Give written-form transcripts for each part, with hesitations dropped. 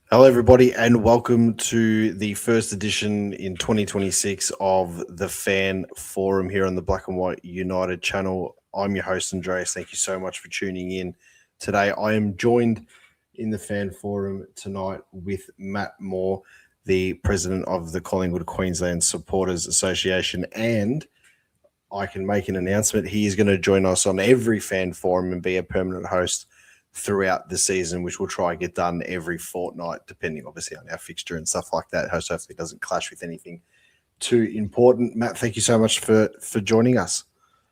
Hello, everybody, and welcome to the first edition in 2026 of the Fan Forum here on the Black and White United channel. I'm your host, Andreas. Thank you so much for tuning in today. I am joined in the Fan Forum tonight with Matt Moore, the president of the Collingwood Queensland Supporters Association, and I can make an announcement. He is going to join us on every Fan Forum and be a permanent host throughout the season, which we'll try and get done every fortnight, depending obviously on our fixture and stuff like that. Hopefully it doesn't clash with anything too important. Matt, thank you so much for joining us.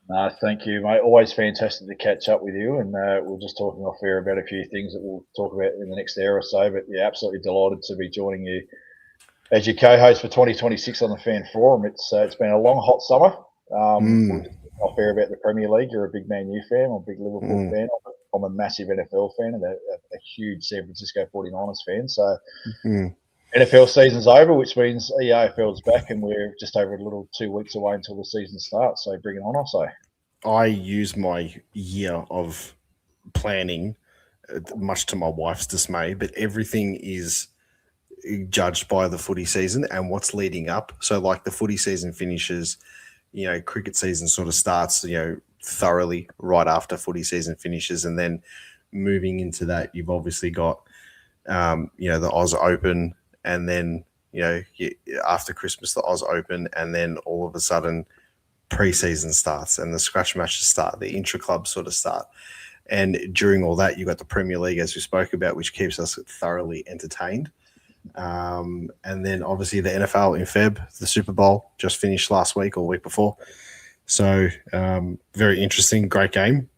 No, thank you, mate. Always fantastic to catch up with you, and we're just talking off air about a few things that we'll talk about in the next hour or so. But yeah, absolutely delighted to be joining you as your co-host for 2026 on the Fan Forum. It's been a long, hot summer. We're just talking off air about the Premier League. You're a big Man U fan. I'm a big Liverpool fan. I'm a massive NFL fan and a huge San Francisco 49ers fan. So NFL season's over, which means EAFL's back, and we're just over a little 2 weeks away until the season starts. So bring it on, I'll say. I use my year of planning, much to my wife's dismay, but everything is judged by the footy season and what's leading up. So, like, the footy season finishes, cricket season sort of starts, thoroughly right after footy season finishes, and then moving into that, you've obviously got, the Oz Open, and then after Christmas the Oz Open, and then all of a sudden pre-season starts and the scratch matches start, the intra clubs sort of start, and during all that you got the Premier League, as we spoke about, which keeps us thoroughly entertained. And then obviously the NFL in Feb, the Super Bowl just finished last week or week before. So very interesting, great game.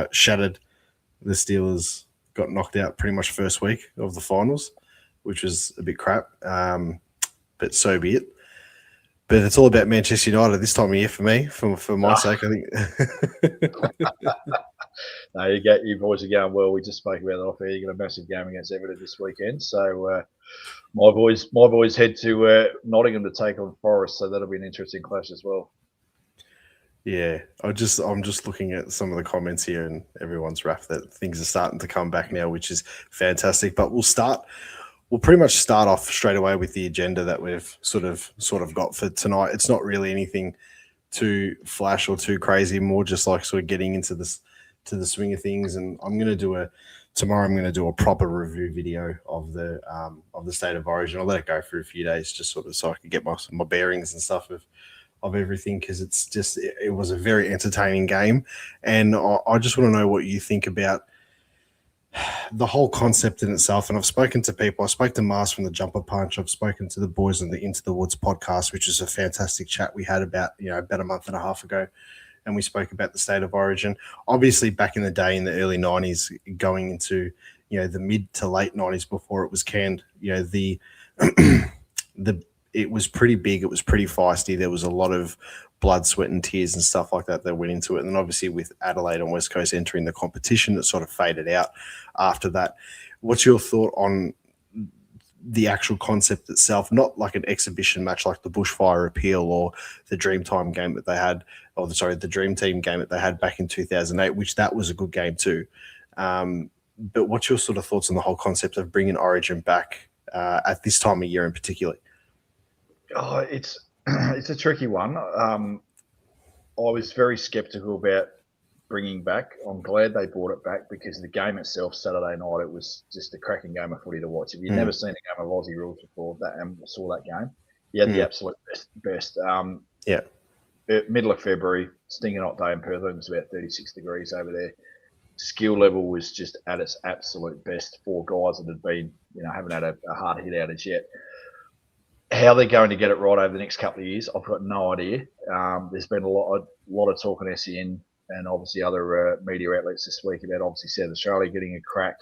Shattered. The Steelers got knocked out pretty much first week of the finals, which was a bit crap. But so be it. But it's all about Manchester United this time of year for me, for my sake, I think. No, you boys are going well. We just spoke about that off air. You got a massive game against Everton this weekend. So my boys head to Nottingham to take on Forest. So that'll be an interesting clash as well. Yeah, I'm just looking at some of the comments here, and everyone's rapt that things are starting to come back now, which is fantastic. But we'll pretty much start off straight away with the agenda that we've sort of got for tonight. It's not really anything too flash or too crazy, more just like sort of getting into this to the swing of things. And I'm going to do a proper review video of the State of Origin. I'll let it go for a few days just sort of so I can get my bearings and stuff of everything, because it was a very entertaining game. And I just want to know what you think about the whole concept in itself. And I've spoken to people. I spoke to Mars from the Jumper Punch. I've spoken to the boys on the Into the Woods podcast, which is a fantastic chat we had about a month and a half ago. And we spoke about the State of Origin. Obviously, back in the day, in the early 90s, going into the mid to late 90s, before it was canned, the it was pretty big. It was pretty feisty. There was a lot of blood, sweat, and tears and stuff like that went into it. And then obviously with Adelaide and West Coast entering the competition, it sort of faded out after that. What's your thought on the actual concept itself? Not like an exhibition match like the Bushfire Appeal or the Dreamtime game that they had, the Dream Team game that they had back in 2008, which that was a good game too. But what's your sort of thoughts on the whole concept of bringing Origin back at this time of year in particular? Oh, it's a tricky one. I was very sceptical about bringing back. I'm glad they brought it back because the game itself, Saturday night, it was just a cracking game of footy to watch. If you've never seen a game of Aussie rules before and saw that game, you had the absolute best. Middle of February, stinging hot day in Perth. It was about 36 degrees over there. Skill level was just at its absolute best. 4 guys that had been, haven't had a hard hit out as yet. How they're going to get it right over the next couple of years, I've got no idea. There's been a lot of talk on SEN and obviously other media outlets this week about obviously South Australia getting a crack,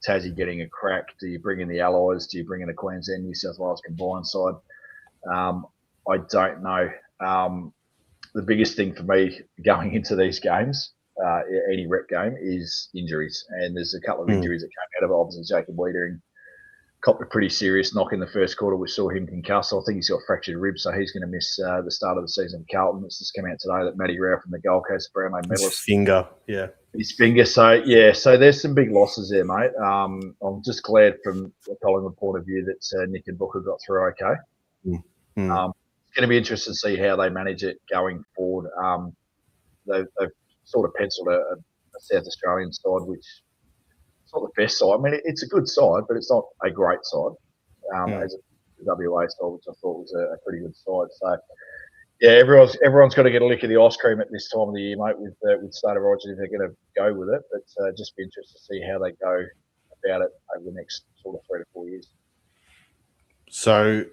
Tassie getting a crack. Do you bring in the Allies? Do you bring in the Queensland, New South Wales combined side? I don't know. The biggest thing for me going into these games, any rep game, is injuries. And there's a couple of injuries that came out of it. Obviously, Jacob Wiedering copped a pretty serious knock in the first quarter, which saw him concussed. I think he's got fractured ribs, so he's going to miss the start of the season for Carlton. It's just come out today that Matty Rao from the Gold Coast Brownlow medalist. Finger, yeah. his finger. So there's some big losses there, mate. I'm just glad from a Collingwood point of view that Nick and Booker got through okay. Mm. It's going to be interesting to see how they manage it going forward. They've sort of penciled a South Australian side, which is not the best side. I mean, it's a good side, but it's not a great side. As a WA side, which I thought was a pretty good side. So, yeah, everyone's got to get a lick of the ice cream at this time of the year, mate, with State of Origin if they're going to go with it. But just be interested to see how they go about it over the next sort of 3 to 4 years. So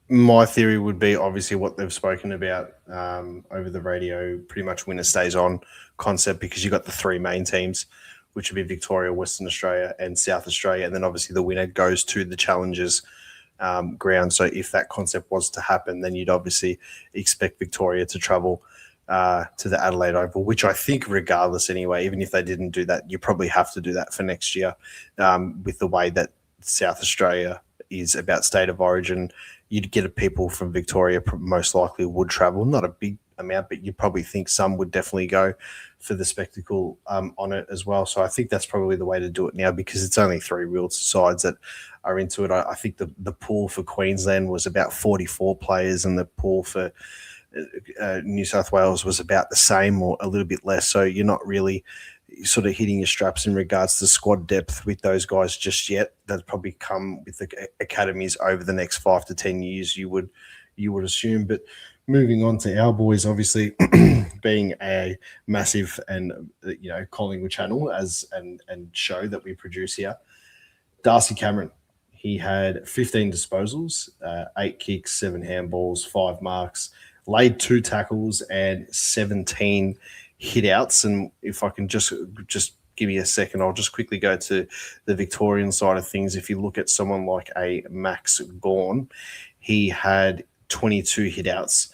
my theory would be obviously what they've spoken about over the radio, pretty much winner stays on concept, because you've got the three main teams, which would be Victoria, Western Australia and South Australia. And then obviously the winner goes to the Challengers ground. So if that concept was to happen, then you'd obviously expect Victoria to travel to the Adelaide Oval, which I think regardless anyway, even if they didn't do that, you probably have to do that for next year with the way that South Australia is about State of Origin. You'd get people from Victoria most likely would travel, not a big amount, but you'd probably think some would definitely go for the spectacle on it as well. So I think that's probably the way to do it now, because it's only three real sides that are into it. I think the pool for Queensland was about 44 players, and the pool for New South Wales was about the same or a little bit less. So you're not really sort of hitting your straps in regards to squad depth with those guys just yet. That's probably come with the academies over the next 5 to 10 years, you would assume. But moving on to our boys, obviously being a massive and Collingwood channel and show that we produce here, Darcy Cameron, he had 15 disposals, 8 kicks, 7 handballs, 5 marks, laid 2 tackles and 17 hit outs. And if I can just give me a second, I'll just quickly go to the Victorian side of things. If you look at someone like a Max Gawn, he had 22 hit outs,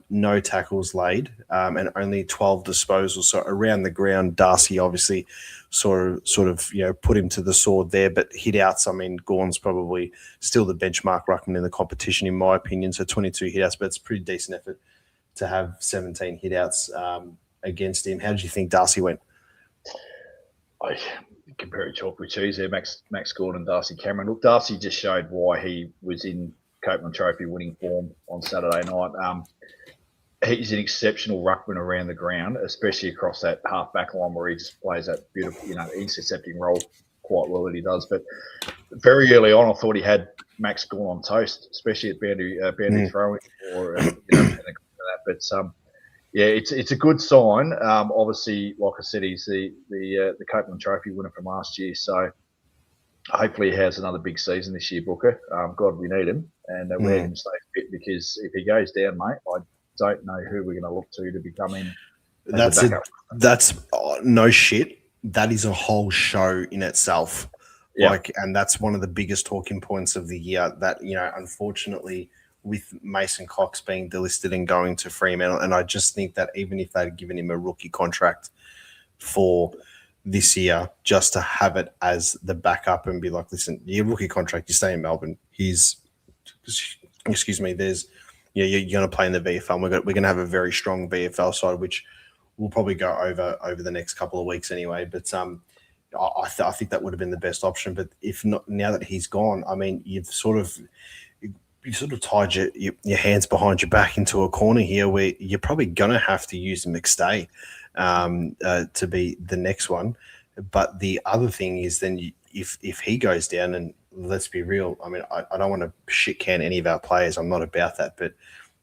no tackles laid, and only 12 disposals. So around the ground, Darcy obviously sort of put him to the sword there. But hit outs, I mean, Gawn's probably still the benchmark ruckman in the competition, in my opinion. So 22 hit outs, but it's a pretty decent effort to have 17 hit outs against him. How did you think Darcy went? I compare it chalk with cheese there, Max Gawn and Darcy Cameron. Look, Darcy just showed why he was in Copeland Trophy winning form on Saturday night. He's an exceptional ruckman around the ground, especially across that half-back line where he just plays that beautiful, intercepting role quite well that he does. But very early on, I thought he had Max Gawn on toast, especially at boundary throwing or that. But yeah, it's a good sign. Obviously, like I said, he's the Copeland Trophy winner from last year, so hopefully he has another big season this year, Booker. God, we need him, and we need him to stay fit, because if he goes down, mate, I don't know who we're going to look to become in. That's no shit. That is a whole show in itself. Yeah. And that's one of the biggest talking points of the year. That unfortunately, with Mason Cox being delisted and going to Fremantle, and I just think that even if they'd given him a rookie contract for this year, just to have it as the backup and be like, listen, your rookie contract, you stay in Melbourne. You're going to play in the VFL. We're going to have a very strong VFL side, which we'll probably go over the next couple of weeks anyway. But I think that would have been the best option. But if not, now that he's gone, I mean, you've sort of tied your hands behind your back into a corner here where you're probably going to have to use McStay to be the next one. But the other thing is then if he goes down, and let's be real, I mean, I don't want to shit can any of our players. I'm not about that. But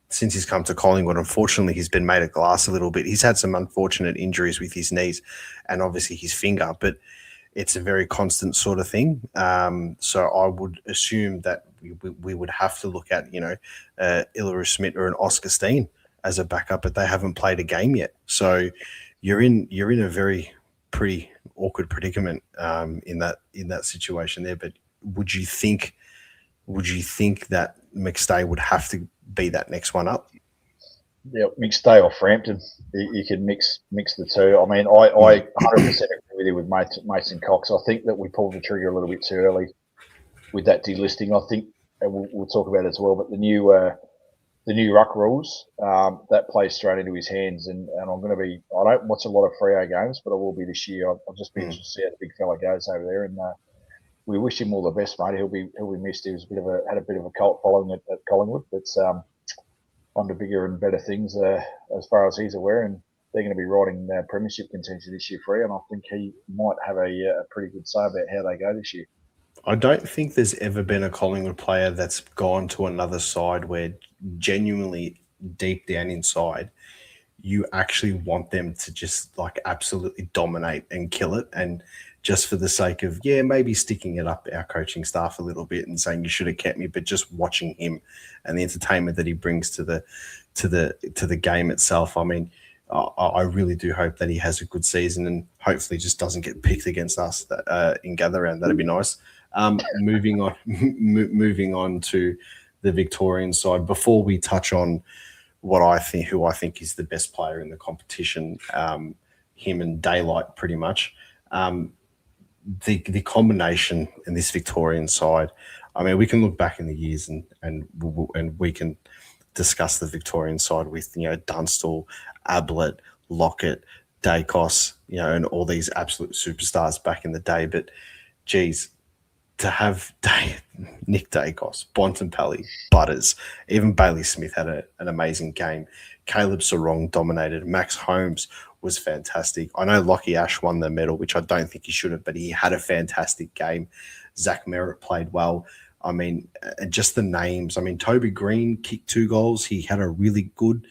since he's come to Collingwood, unfortunately, he's been made of glass a little bit. He's had some unfortunate injuries with his knees and obviously his finger, but it's a very constant sort of thing. So I would assume that we would have to look at, Iluru Smith or an Oscar Steen as a backup, but they haven't played a game yet. So you're in a very pretty awkward predicament in that situation there. But would you think that McStay would have to be that next one up? Yeah, McStay or Frampton. You can mix the two. I mean, I 100% agree with you with Mason Cox. I think that we pulled the trigger a little bit too early with that delisting. I think, and we'll talk about it as well, but the new the new ruck rules, that plays straight into his hands. And I'm going to be, I don't watch a lot of Freo games, but I will be this year. I'll just be interested to see how the big fella goes over there. And we wish him all the best, mate. He'll be missed. He was had a bit of a cult following at Collingwood, but on to bigger and better things as far as he's aware. And they're going to be riding premiership contention this year, Freo, and I think he might have a pretty good say about how they go this year. I don't think there's ever been a Collingwood player that's gone to another side where genuinely deep down inside, you actually want them to just like absolutely dominate and kill it. And just for the sake of, maybe sticking it up our coaching staff a little bit and saying you should have kept me, but just watching him and the entertainment that he brings to the game itself. I mean, I really do hope that he has a good season and hopefully just doesn't get picked against us in Gather Round. That'd be nice. Moving on to the Victorian side. Before we touch on who I think is the best player in the competition, him and Daylight, pretty much. The combination in this Victorian side. I mean, we can look back in the years and we can discuss the Victorian side with Dunstall, Ablett, Lockett, Dacos, and all these absolute superstars back in the day. But geez, to have Nick Dacos, Bontempelli, Butters, even Bailey Smith had an amazing game. Caleb Sarong dominated. Max Holmes was fantastic. I know Lockie Ash won the medal, which I don't think he should have, but he had a fantastic game. Zach Merritt played well. I mean, just the names. I mean, Toby Green kicked 2 goals. He had a really good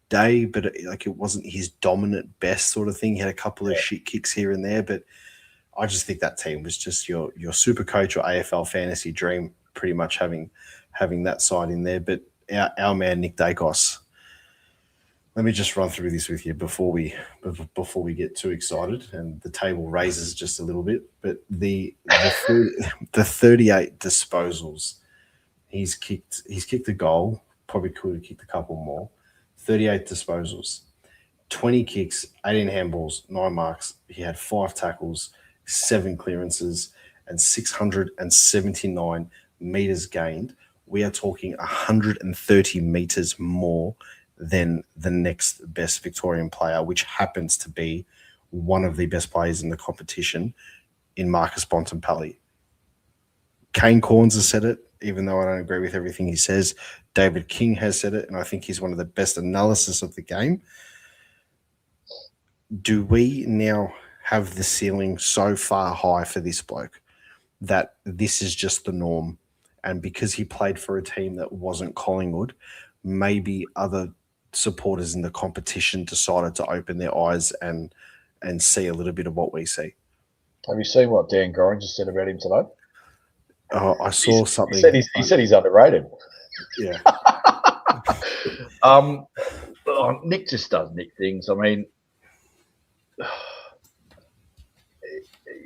day, but it wasn't his dominant best sort of thing. He had a couple of shit kicks here and there, but I just think that team was just your super coach or AFL fantasy dream, pretty much having that side in there. But our man Nick Dacos, let me just run through this with you before we get too excited and the table raises just a little bit. But the 38 disposals, he's kicked a goal, probably could have kicked a couple more. 38 disposals, 20 kicks, 18 handballs, 9 marks. He had 5 tackles, 7 clearances, and 679 meters gained. We are talking 130 meters more than the next best Victorian player, which happens to be one of the best players in the competition in Marcus Bontempelli. Kane Corns has said it, even though I don't agree with everything he says. David King has said it, and I think he's one of the best analysis of the game. Do we now have the ceiling so far high for this bloke that this is just the norm? And because he played for a team that wasn't Collingwood, maybe other supporters in the competition decided to open their eyes and see a little bit of what we see. Have you seen what Dan Gorringe just said about him today? I saw something. He said he's underrated. Yeah. Nick just does Nick things. I mean,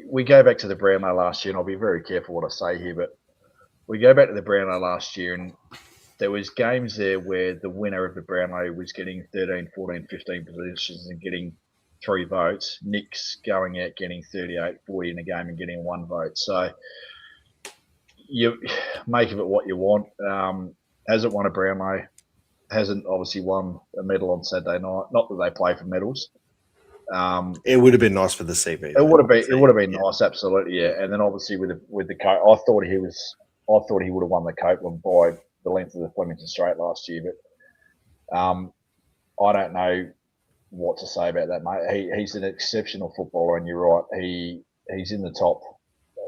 we go back to the Brownlow last year, and I'll be very careful what I say here, but we go back to the Brownlow last year, and there was games there where the winner of the Brownlow was getting 13, 14, 15 positions and getting 3 votes. Nick's going out getting 38, 40 in a game and getting 1 vote. So you make of it what you want. Hasn't won a Brownlow. Hasn't obviously won a medal on Saturday night. Not that they play for medals. It would have been nice for the CV. It would have been nice, absolutely, yeah. And then obviously with the I thought he would have won the Copeland by the length of the Flemington Straight last year, but I don't know what to say about that, mate. He's an exceptional footballer, and you're right. He's in the top.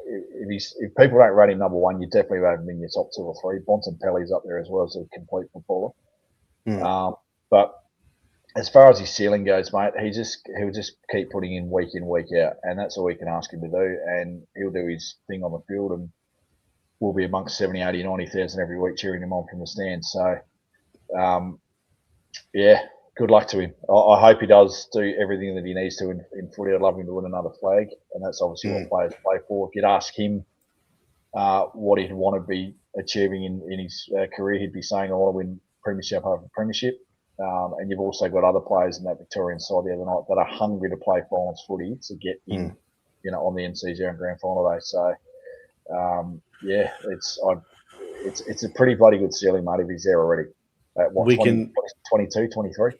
If people don't rate him number 1, you definitely rate him in your top 2 or 3. Bontempelli's up there as well as a complete footballer. But as far as his ceiling goes, mate, he'll just keep putting in, week out, and that's all we can ask him to do. And he'll do his thing on the field, and we'll be amongst 70, 80, 90,000 every week cheering him on from the stands. So, good luck to him. I hope he does do everything that he needs to in footy. I'd love him to win another flag, and that's obviously what players play for. If you'd ask him what he'd want to be achieving in his career, he'd be saying, I want to win premiership after premiership. And you've also got other players in that Victorian side the other night that are hungry to play finals footy to get in, on the MCG and grand final day. So, it's a pretty bloody good ceiling, mate, if he's there already. at what, We 20, can 22, 23?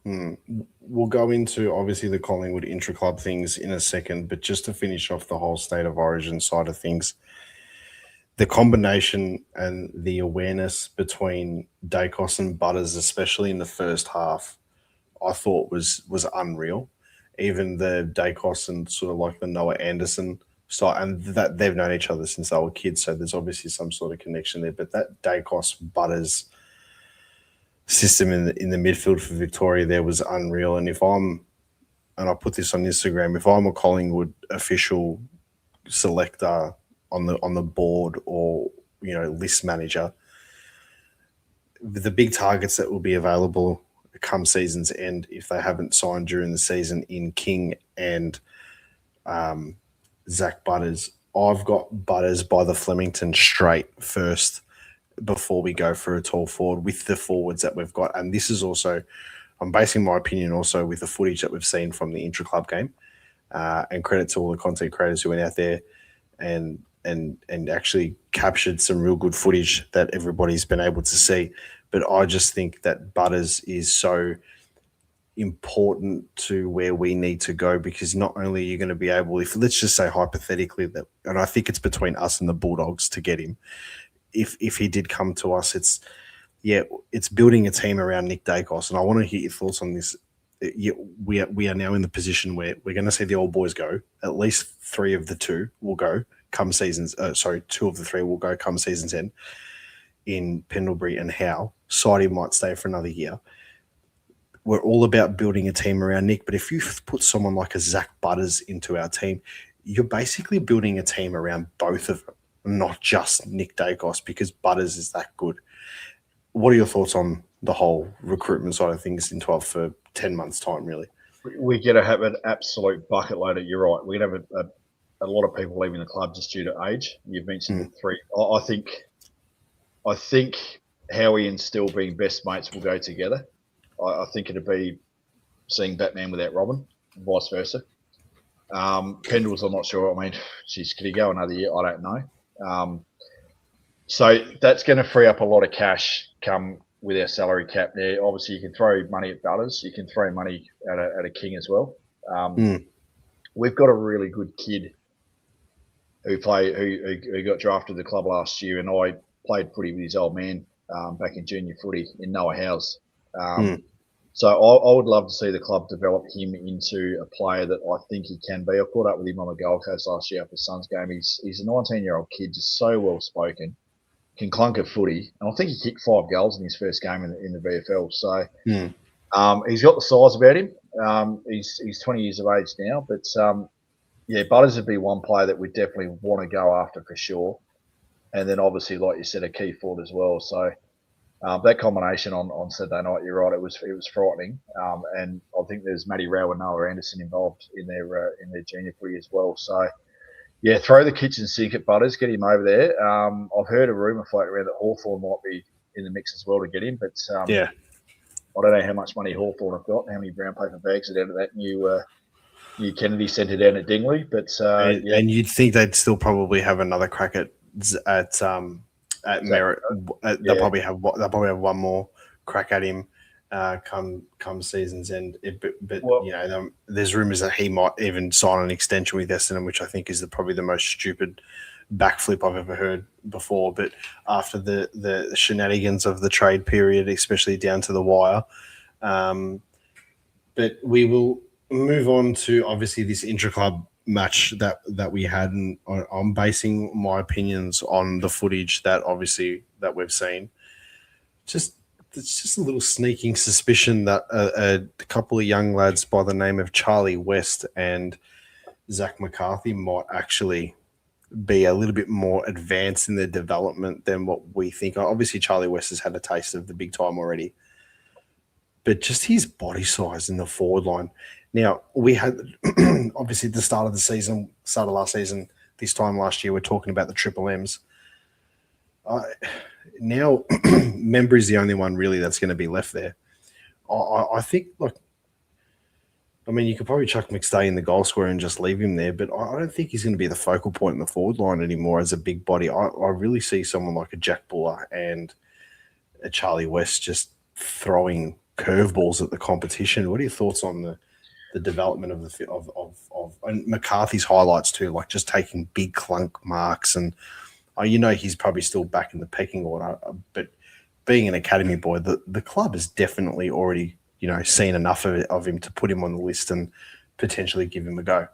we'll go into obviously the Collingwood intra-club things in a second, but just to finish off the whole state of origin side of things, the combination and the awareness between Dacos and Butters, especially in the first half, I thought was unreal. Even the Dacos and sort of like the Noah Anderson style, and that they've known each other since they were kids, so there's obviously some sort of connection there. But that Dacos Butters system in the midfield for Victoria there was unreal. And I put this on Instagram, if I'm a Collingwood official selector on the board or list manager, the big targets that will be available come season's end if they haven't signed during the season in King and Zach Butters. I've got Butters by the Flemington straight first before we go for a tall forward with the forwards that we've got. And this is also, I'm basing my opinion also with the footage that we've seen from the intra-club game. And credit to all the content creators who went out there and actually captured some real good footage that everybody's been able to see. But I just think that Butters is so important to where we need to go, because not only are you going to be able, if let's just say hypothetically that, and I think it's between us and the Bulldogs to get him, if he did come to us, it's building a team around Nick Dacos. And I want to hear your thoughts on this. We are now in the position where we're going to see the old boys go. At least three of the two will go come seasons. Two of the three will go come season's end in Pendlebury and Howe. Sidey might stay for another year. We're all about building a team around Nick, but if you put someone like a Zach Butters into our team, you're basically building a team around both of them, not just Nick Dacos, because Butters is that good. What are your thoughts on the whole recruitment side of things in 12 for 10 months' time, really? We're going to have an absolute bucket load of, you're right, we're going to have a lot of people leaving the club just due to age. You've mentioned the three. I think Howie and Still being best mates will go together. I think it'd be seeing Batman without Robin, vice versa. Pendles, I'm not sure. I mean, could he go another year? I don't know. So that's going to free up a lot of cash come with our salary cap there. Obviously, you can throw money at Butters. You can throw money at a King as well. We've got a really good kid who got drafted to the club last year, and I played footy with his old man back in junior footy in Noah House. So I would love to see the club develop him into a player that I think he can be. I caught up with him on the Gold Coast last year after the Suns game. He's a 19-year-old kid, just so well spoken, can clunk at footy, and I think he kicked 5 goals in his first game in the VFL. So he's got the size about him. He's 20 years of age now, but Butters would be one player that we definitely want to go after for sure. And then obviously, like you said, a key forward as well. So that combination on Saturday night, you're right, it was frightening. And I think there's Matty Rowe and Noah Anderson involved in their junior footy as well. So throw the kitchen sink at Butters, get him over there. I've heard a rumour floating around that Hawthorn might be in the mix as well to get him, but I don't know how much money Hawthorn have got, how many brown paper bags are down at that new Kennedy Centre down at Dingley. But and you'd think they'd still probably have another crack at Merritt. They'll probably have one more crack at him come season's end. There's rumours that he might even sign an extension with Essendon, which I think is probably the most stupid backflip I've ever heard before. But after the shenanigans of the trade period, especially down to the wire, but we will move on to obviously this intra-club match that we had, and I'm basing my opinions on the footage that we've seen. It's just a little sneaking suspicion that a couple of young lads by the name of Charlie West and Zach McCarthy might actually be a little bit more advanced in their development than what we think. Obviously, Charlie West has had a taste of the big time already, but just his body size in the forward line. Now, we had, obviously, at the start of last season, this time last year, we're talking about the Triple M's. Now, Member is the only one really that's going to be left there. I think, you could probably chuck McStay in the goal square and just leave him there, but I don't think he's going to be the focal point in the forward line anymore as a big body. I really see someone like a Jack Buller and a Charlie West just throwing curveballs at the competition. What are your thoughts on the development of and McCarthy's highlights too, like just taking big clunk marks and he's probably still back in the pecking order, but being an academy boy, the club has definitely already seen enough of him to put him on the list and potentially give him a go.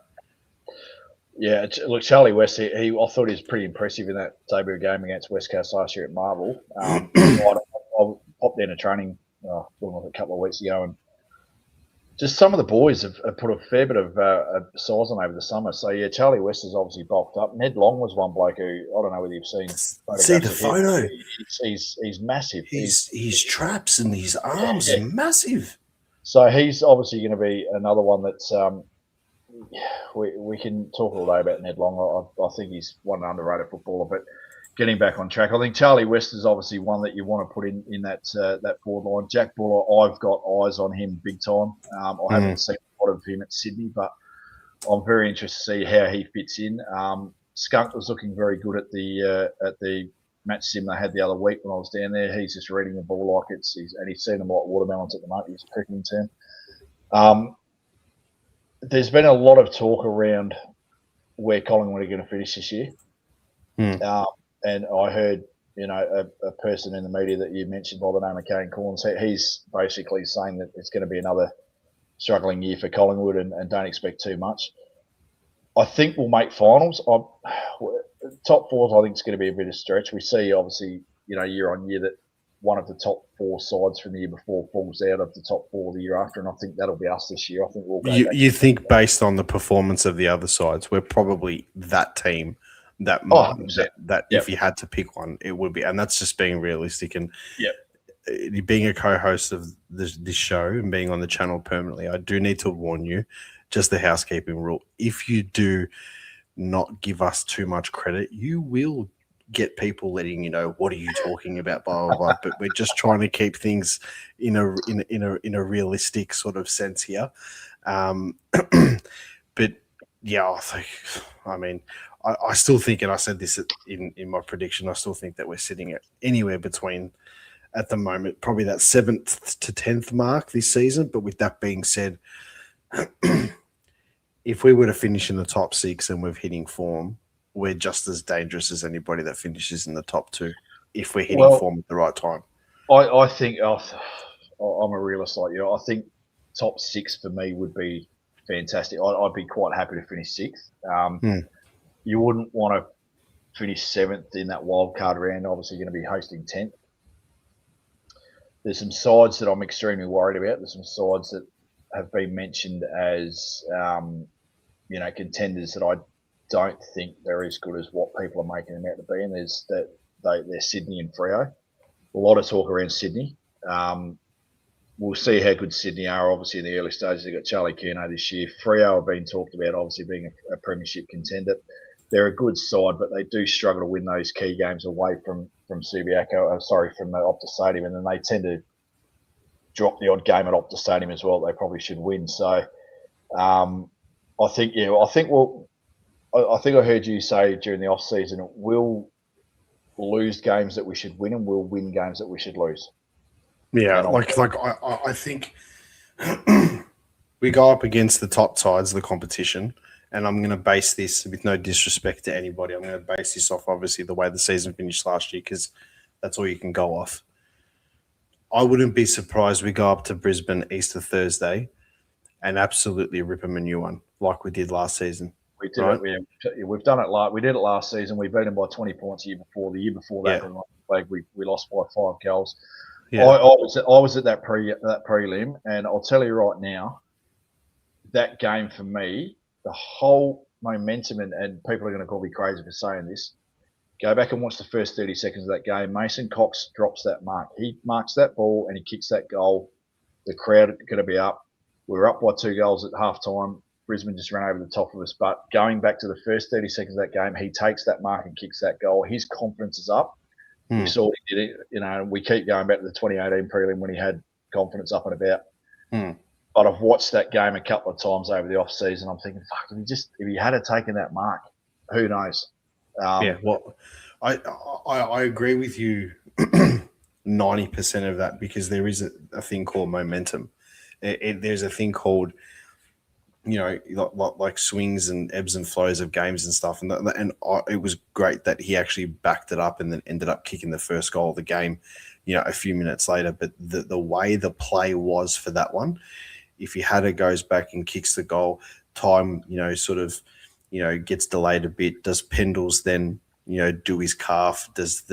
Yeah, look, Charlie West, I thought he was pretty impressive in that debut game against West Coast last year at Marvel. I popped down to training a couple of weeks ago, and just some of the boys have put a fair bit of size on over the summer. So, yeah, Charlie West is obviously bulked up. Ned Long was one bloke who, I don't know whether you've seen. See the photo. He's massive. His traps and his arms are massive. So he's obviously going to be another one that's we can talk all day about Ned Long. I think he's one underrated footballer, but getting back on track, I think Charlie West is obviously one that you want to put in that forward line. Jack Buller, I've got eyes on him big time. I haven't seen a lot of him at Sydney, but I'm very interested to see how he fits in. Skunk was looking very good at the match sim they had the other week when I was down there. He's just reading the ball like and he's seen them like watermelons at the moment. He's a cricketing term. There's been a lot of talk around where Collingwood are going to finish this year. And I heard, a person in the media that you mentioned by the name of Kane Corns, he's basically saying that it's going to be another struggling year for Collingwood and don't expect too much. I think we'll make finals. Top fours, I think it's going to be a bit of stretch. We see, obviously, year on year that one of the top four sides from the year before falls out of the top four the year after, and I think that'll be us this year. I think we'll go back. You think based on the performance of the other sides, we're probably that team that if you had to pick one, it would be, and that's just being realistic. And being a co-host of this show and being on the channel permanently, I do need to warn you, just the housekeeping rule. If you do not give us too much credit, you will get people letting you know, what are you talking about, blah blah blah. But we're just trying to keep things in a realistic sort of sense here. But yeah, I still think, and I said this in my prediction, I still think that we're sitting at anywhere between, at the moment, probably that 7th to 10th mark this season. But with that being said, if we were to finish in the top 6 and we're hitting form, we're just as dangerous as anybody that finishes in the top 2 if we're hitting form at the right time. I think I'm a realist like you. I think top 6 for me would be fantastic. I'd be quite happy to finish 6th. You wouldn't want to finish 7th in that wild card round. Obviously, you're going to be hosting 10th. There's some sides that I'm extremely worried about. There's some sides that have been mentioned as contenders that I don't think they're as good as what people are making them out to be. And they're Sydney and Freo. A lot of talk around Sydney. We'll see how good Sydney are. Obviously, in the early stages, they've got Charlie Curnow this year. Freo have been talked about, obviously, being a premiership contender. They're a good side, but they do struggle to win those key games away from Subiaco. From the Optus Stadium, and then they tend to drop the odd game at Optus Stadium as well. They probably should win. So, I think I heard you say during the off season, we'll lose games that we should win, and we'll win games that we should lose. Yeah, I think we go up against the top sides of the competition. And I'm going to base this, with no disrespect to anybody, I'm going to base this off, obviously, the way the season finished last year, because that's all you can go off. I wouldn't be surprised we go up to Brisbane Easter Thursday and absolutely rip them a new one, like we did last season. We did it. We've done it. We did it last season. We beat them by 20 points the year before. The year before that, we lost by 5 goals. Yeah. I was at that prelim, and I'll tell you right now, that game for me, the whole momentum, and people are going to call me crazy for saying this, go back and watch the first 30 seconds of that game. Mason Cox drops that mark. He marks that ball and he kicks that goal. The crowd are going to be up. We were up by 2 goals at halftime. Brisbane just ran over the top of us. But going back to the first 30 seconds of that game, he takes that mark and kicks that goal. His confidence is up. We saw what he did. We keep going back to the 2018 prelim when he had confidence up and about. But I've watched that game a couple of times over the off season. I'm thinking, fuck, if he had taken that mark, who knows? I agree with you 90% of that, because there is a thing called momentum. There's a thing called, like swings and ebbs and flows of games and stuff. It was great that he actually backed it up and then ended up kicking the first goal of the game, a few minutes later. But the way the play was for that one, if he goes back and kicks the goal, time, gets delayed a bit. Does Pendles then, do his calf? Does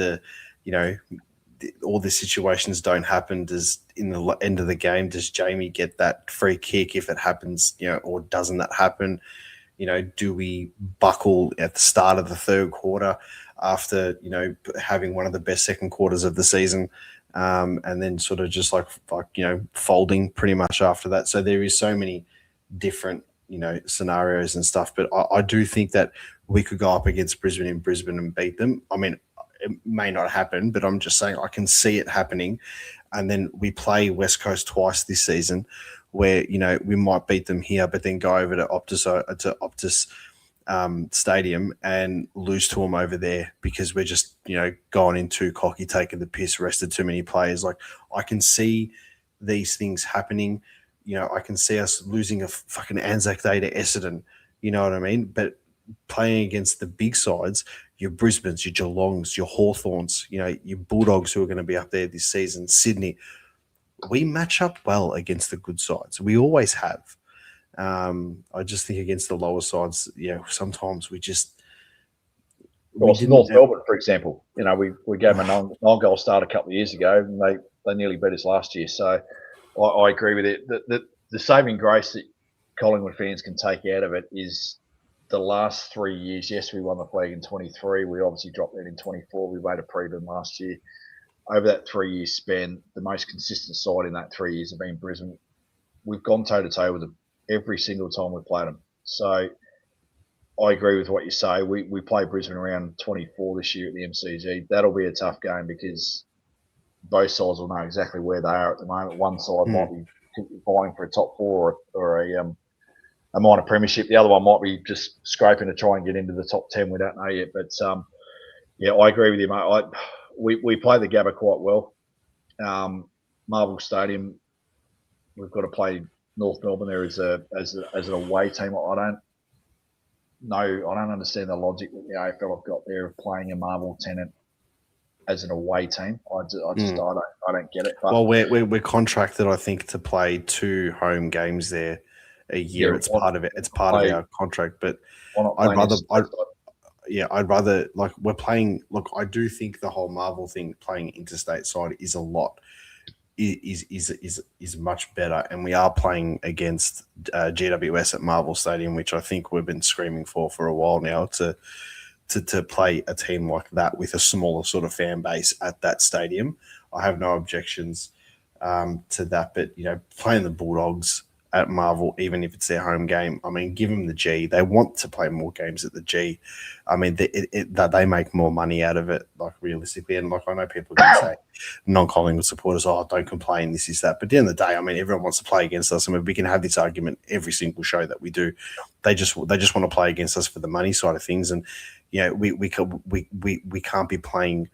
all the situations don't happen? Does in the end of the game, does Jamie get that free kick if it happens, or doesn't that happen? Do we buckle at the start of the third quarter after, having one of the best second quarters of the season, and then sort of just like folding pretty much after that? So there is so many different, scenarios and stuff, but I do think that we could go up against Brisbane in Brisbane and beat them. I mean, it may not happen, but I'm just saying I can see it happening. And then we play West Coast twice this season, where we might beat them here, but then go over to Optus Stadium and lose to them over there because we're just going in too cocky, taking the piss, rested too many players. Like, I can see these things happening. I can see us losing a fucking Anzac Day to Essendon. You know what I mean? But playing against the big sides, your Brisbanes, your Geelongs, your Hawthorns, your Bulldogs who are going to be up there this season, Sydney, we match up well against the good sides. We always have. I just think against the lower sides, sometimes we just... North Melbourne, for example, we gave them a non-goal start a couple of years ago, and they nearly beat us last year. So I agree with it. The saving grace that Collingwood fans can take out of it is the last 3 years. Yes, we won the flag in 23. We obviously dropped it in 24. We made a prelim last year. Over that 3 year span, the most consistent side in that 3 years have been Brisbane. We've gone toe to toe with them every single time we've played them. So I agree with what you say. We play Brisbane around 24 this year at the MCG. That'll be a tough game because both sides will know exactly where they are at the moment. One side might be vying for a top four or a minor premiership. The other one might be just scraping to try and get into the top 10. We don't know yet. But, I agree with you, mate. We play the Gabba quite well. Marvel Stadium, we've got to play North Melbourne there as an away team. I don't understand the logic that the AFL have got there of playing a Marvel tenant as an away team. I don't get it. But, well, we're contracted, I think, to play 2 home games there a year. It's part of it. It's part of our contract. But I'd rather like we're playing. Look, I do think the whole Marvel thing, playing interstate side, is a lot. Is much better, and we are playing against GWS at Marvel Stadium, which I think we've been screaming for a while now to play a team like that with a smaller sort of fan base at that stadium. I have no objections to that, but playing the Bulldogs at Marvel, even if it's their home game, I mean, give them the G. They want to play more games at the G. I mean, that they make more money out of it, like realistically. And like I know people can say, non-Collingwood supporters, don't complain, this is that. But at the end of the day, I mean, everyone wants to play against us. I mean, we can have this argument every single show that we do. They just want to play against us for the money side of things, and we can't be playing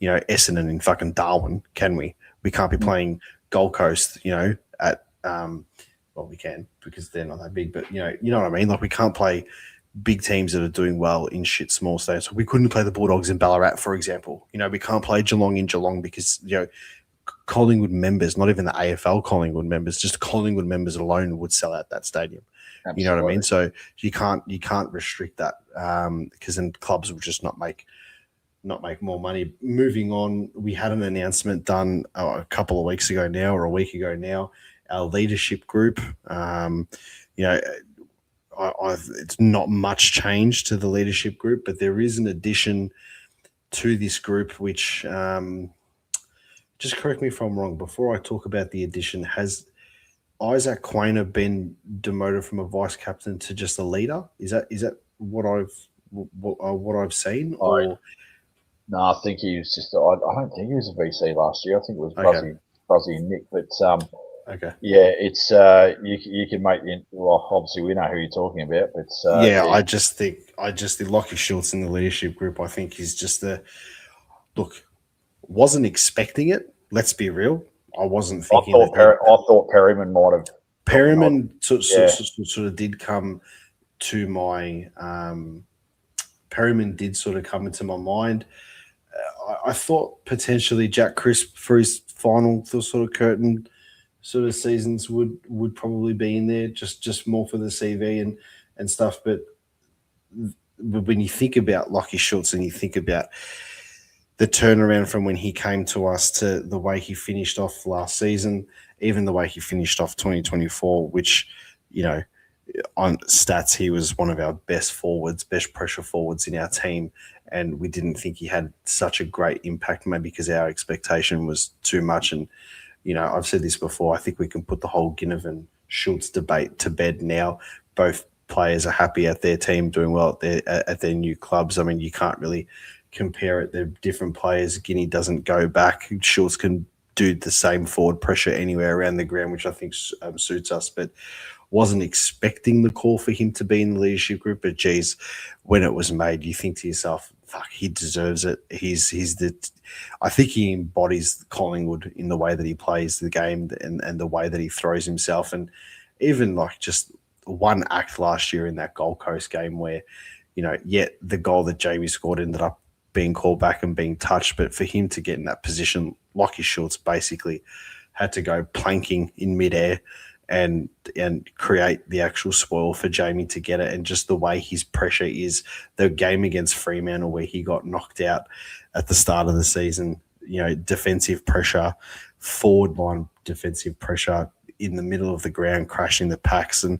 Essendon in fucking Darwin, can we? We can't be playing Gold Coast, at well, we can because they're not that big, but you know what I mean. Like, we can't play big teams that are doing well in shit small states. We couldn't play the Bulldogs in Ballarat, for example. We can't play Geelong in Geelong because Collingwood members, not even the AFL Collingwood members, just Collingwood members alone would sell out that stadium. Absolutely. You know what I mean? So you can't restrict that because then clubs will just not make more money. Moving on, we had an announcement done a couple of weeks ago now, or a week ago now. Our leadership group, it's not much change to the leadership group, but there is an addition to this group, which, just correct me if I'm wrong, before I talk about the addition, has Isaac Quainer been demoted from a vice captain to just a leader? Is that what I've seen? Or no, I think he was just. I don't think he was a VC last year. I think it was Buzzy and Nick, but. Okay. Yeah, it's you can make the obviously we know who you're talking about, but I just think Lockie Schultz in the leadership group, I think he's just wasn't expecting it. let's be real. I wasn't I thinking thought Perryman might have. Perryman sort of did come to my Perryman did sort of come into my mind. I thought potentially Jack Crisp for his final sort of curtain sort of seasons would probably be in there, just more for the CV and stuff. But when you think about Lachie Schultz and you think about the turnaround from when he came to us to the way he finished off last season, even the way he finished off 2024, which, on stats, he was one of our best pressure forwards in our team. And we didn't think he had such a great impact, maybe because our expectation was too much. And, I've said this before, I think we can put the whole Ginnivan Schultz debate to bed now. Both players are happy at their team, doing well at their new clubs. I mean, you can't really compare it. They're different players. Guinea doesn't go back. Schultz can do the same forward pressure anywhere around the ground, which I think suits us. But wasn't expecting the call for him to be in the leadership group. But geez, when it was made, you think to yourself, fuck, he deserves it. I think he embodies Collingwood in the way that he plays the game and the way that he throws himself. And even like just one act last year in that Gold Coast game where, yet the goal that Jamie scored ended up being called back and being touched. But for him to get in that position, Lachie Schultz basically had to go planking in midair and create the actual spoil for Jamie to get it. And just the way his pressure is, the game against Fremantle where he got knocked out at the start of the season, defensive pressure, forward line defensive pressure in the middle of the ground, crashing the packs. And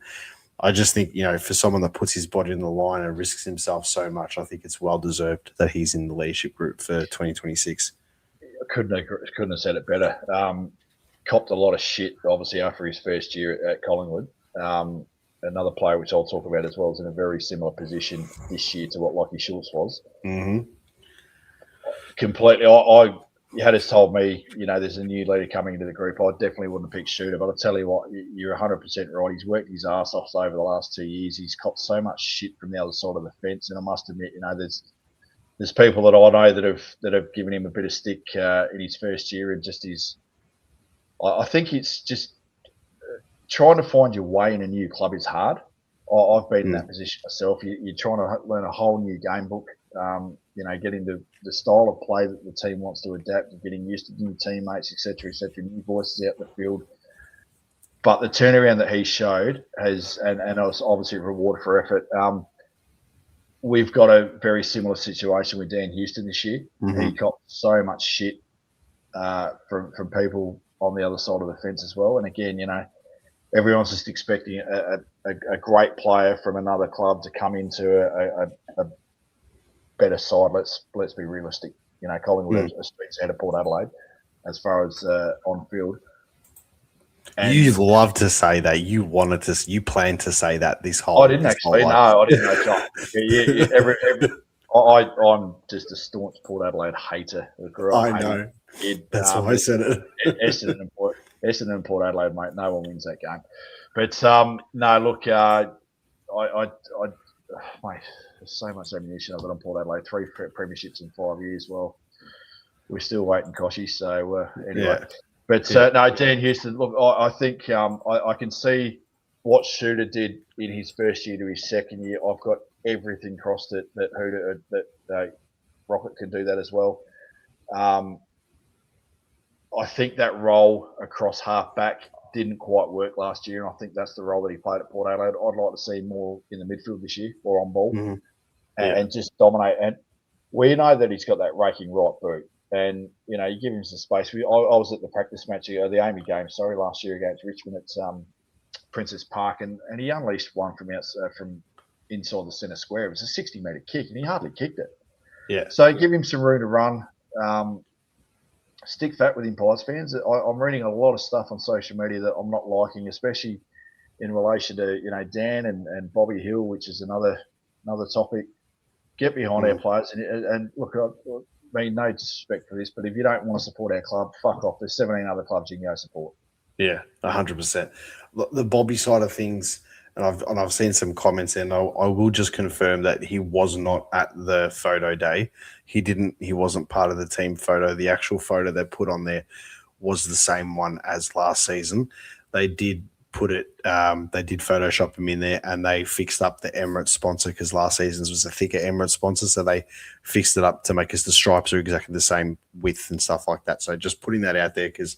I just think, for someone that puts his body in the line and risks himself so much, I think it's well-deserved that he's in the leadership group for 2026. I couldn't have said it better. Copped a lot of shit, obviously, after his first year at Collingwood. Another player, which I'll talk about as well, is in a very similar position this year to what Lachie Schultz was. Mm-hmm. Completely. You had us told me, there's a new leader coming into the group. I definitely wouldn't have picked Shooter, but I'll tell you what, you're 100% right. He's worked his ass off over the last 2 years. He's copped so much shit from the other side of the fence, and I must admit, there's people that I know that have given him a bit of stick in his first year, and just his. I think it's just trying to find your way in a new club is hard. I've been in that position myself. You're trying to learn a whole new game book. Getting the style of play that the team wants to adapt, and getting used to new teammates, etc., new voices out in the field. But the turnaround that he showed and it was obviously a reward for effort. We've got a very similar situation with Dan Houston this year. Mm-hmm. He got so much shit from people on the other side of the fence as well. And again, everyone's just expecting a great player from another club to come into a better side. Let's be realistic. Collingwood are streets ahead of Port Adelaide as far as on field. And you love to say that. You planned to say that this whole. I didn't actually. No, I didn't know, John. I'm just a staunch Port Adelaide hater. I know. That's why I said it. Essendon and Port Adelaide, mate. No one wins that game. But no, look, mate, there's so much ammunition I've got on Port Adelaide. 3 premierships in 5 years. Well, we're still waiting, Koshy. So anyway. Yeah. But no, Dan Houston. Look, I think I can see what Shooter did in his first year to his second year. I've got everything crossed that Rocket can do that as well. I think that role across half back didn't quite work last year, and I think that's the role that he played at Port Adelaide. I'd like to see more in the midfield this year, or on ball, and just dominate. And we know that he's got that raking right boot, and you give him some space. I was at the practice match, the Amy game, last year against Richmond at Princess Park, and he unleashed one from inside the centre square. It was a 60-metre kick, and he hardly kicked it. Yeah. So give him some room to run. Stick fat with him, Pies fans. I'm reading a lot of stuff on social media that I'm not liking, especially in relation to Dan and Bobby Hill, which is another topic. Get behind our players and look. I mean, no disrespect for this, but if you don't want to support our club, fuck off. There's 17 other clubs you can go support. Yeah, 100%. The Bobby side of things, and I've seen some comments, and I will just confirm that he was not at the photo day. He wasn't part of the team photo. The actual photo they put on there was the same one as last season. They did put it, they did Photoshop him in there, and they fixed up the Emirates sponsor because last season's was a thicker Emirates sponsor. So they fixed it up to make us the stripes are exactly the same width and stuff like that. So just putting that out there because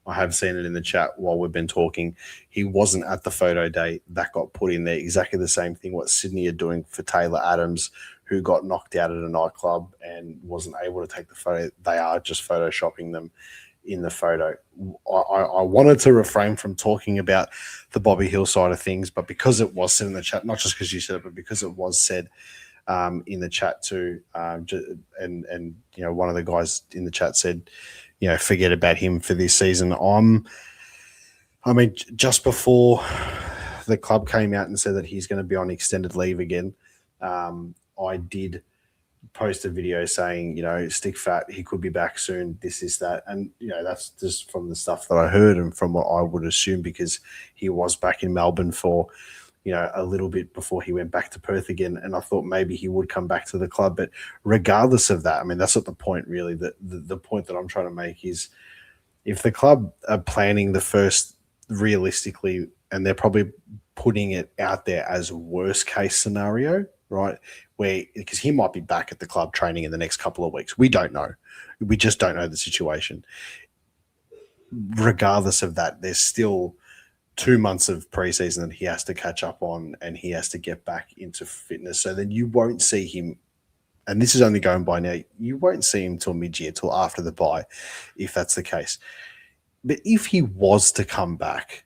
I have seen it in the chat while we've been talking. He wasn't at the photo day. That got put in there. Exactly the same thing what Sydney are doing for Taylor Adams, who got knocked out at a nightclub and wasn't able to take the photo. They are just photoshopping them in the photo. I wanted to refrain from talking about the Bobby Hill side of things, but because it was said in the chat, not just because you said it, but because it was said in the chat too, and you know, one of the guys in the chat said, you know, forget about him for this season. I mean, just before the club came out and said that he's going to be on extended leave again, I did post a video saying, you know, stick fat, he could be back soon, this, that. And, you know, that's just from the stuff that I heard and from what I would assume because he was back in Melbourne for, you know, a little bit before he went back to Perth again. And I thought maybe he would come back to the club. But regardless of that, I mean, that's not the point really. The point that I'm trying to make is if the club are planning the first realistically, and they're probably putting it out there as worst case scenario, right? Where because he might be back at the club training in the next couple of weeks. We don't know. We just don't know the situation. Regardless of that, there's still 2 months of preseason that he has to catch up on and he has to get back into fitness. So then you won't see him, and this is only going by now, you won't see him till mid-year, till after the bye, if that's the case. But if he was to come back,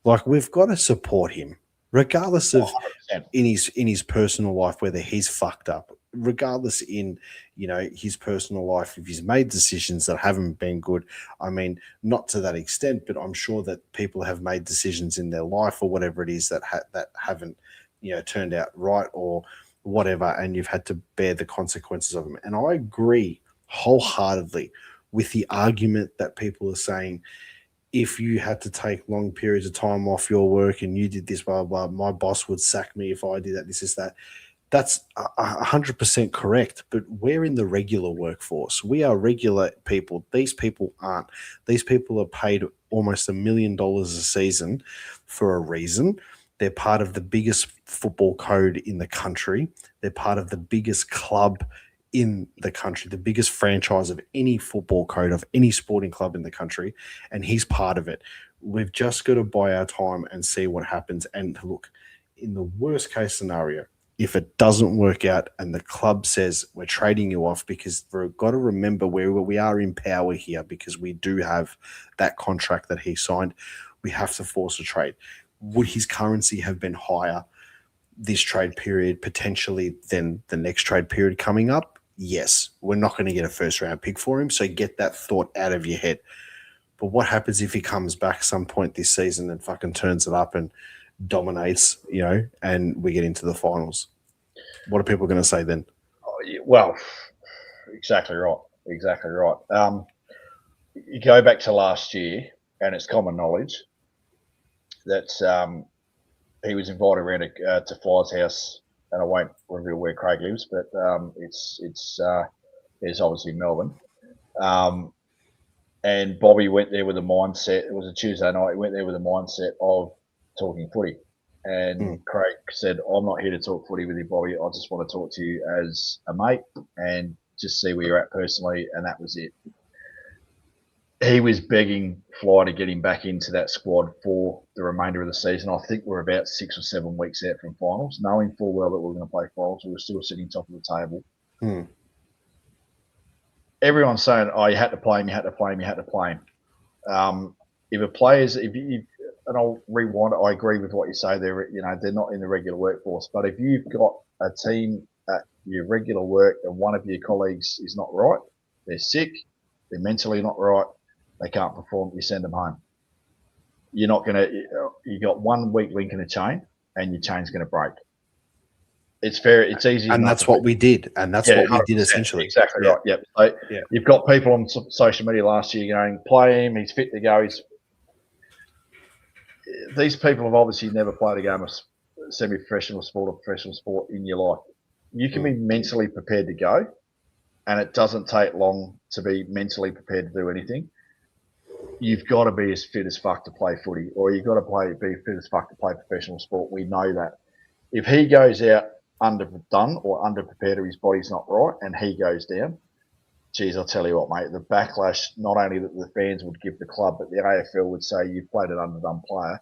like we've got to support him, regardless of 100%. in his personal life, whether he's fucked up, regardless in, you know, his personal life, if he's made decisions that haven't been good. I mean, not to that extent, but I'm sure that people have made decisions in their life or whatever it is that that haven't, you know, turned out right or whatever, and you've had to bear the consequences of them. And I agree wholeheartedly with the argument that people are saying, if you had to take long periods of time off your work and you did this, blah, blah, blah, my boss would sack me if I did that, this is that. That's 100% correct, but we're in the regular workforce. We are regular people. These people aren't. These people are paid almost $1 million a season for a reason. They're part of the biggest football code in the country. They're part of the biggest club in the country, the biggest franchise of any football code of any sporting club in the country, and he's part of it. We've just got to buy our time and see what happens. And look, in the worst case scenario, if it doesn't work out and the club says we're trading you off, because we've got to remember where we are in power here, because we do have that contract that he signed, we have to force a trade. Would his currency have been higher this trade period potentially than the next trade period coming up? Yes, we're not going to get a first round pick for him. So get that thought out of your head. But what happens if he comes back some point this season and fucking turns it up and dominates, you know, and we get into the finals? What are people going to say then? Well, exactly right. Exactly right. You go back to last year, and it's common knowledge that he was invited around to Fly's house, and I won't reveal where Craig lives, but it's obviously Melbourne. And Bobby went there with a mindset. It was a Tuesday night. He went there with a mindset of talking footy. And Craig said, I'm not here to talk footy with you, Bobby. I just want to talk to you as a mate and just see where you're at personally. And that was it. He was begging Fly to get him back into that squad for the remainder of the season. I think we're about 6 or 7 weeks out from finals, knowing full well that we're going to play finals. We were still sitting top of the table. Everyone's saying, oh, you had to play him, you had to play him, you had to play him. If a player's, and I'll rewind it, I agree with what you say there, you know, they're not in the regular workforce. But if you've got a team at your regular work and one of your colleagues is not right, they're sick, they're mentally not right, they can't perform, you send them home. You're not going to, you got 1 weak link in the chain and your chain's going to break. It's fair, it's easy. And that's what we did. And that's what we did essentially. Exactly right. Yep. So you've got people on social media last year going, play him, he's fit to go. These people have obviously never played a game of semi-professional sport or professional sport in your life. You can be mentally prepared to go, and it doesn't take long to be mentally prepared to do anything. you've got to be as fit as fuck to play footy, or you've got to be fit as fuck to play professional sport. We know that. If he goes out underdone or underprepared, or his body's not right, and he goes down, geez, I'll tell you what, mate, the backlash, not only that the fans would give the club, but the AFL would say, you've played an underdone player.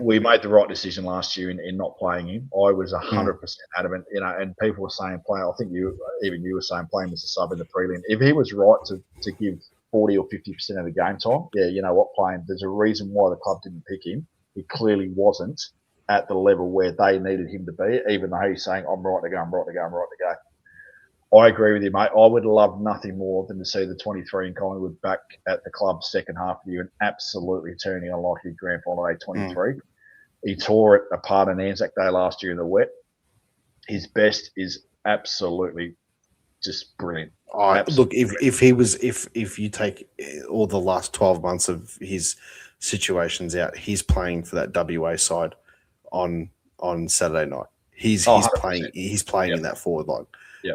We made the right decision last year in not playing him. I was 100% adamant, and people were saying, I think you were saying playing as a sub in the prelim. If he was right to give 40 or 50% of the game time, yeah, you know what, playing, there's a reason why the club didn't pick him. He clearly wasn't at the level where they needed him to be, even though he's saying, I'm right to go, I'm right to go, I'm right to go. I agree with you, mate. I would love nothing more than to see the 23 in Collingwood back at the club second half of the year and absolutely turning on like his grand final day 23. He tore it apart on Anzac Day last year in the wet. His best is absolutely just brilliant. Look, if you take all the last 12 months of his situations out, he's playing for that WA side on Saturday night. He's playing in that forward line.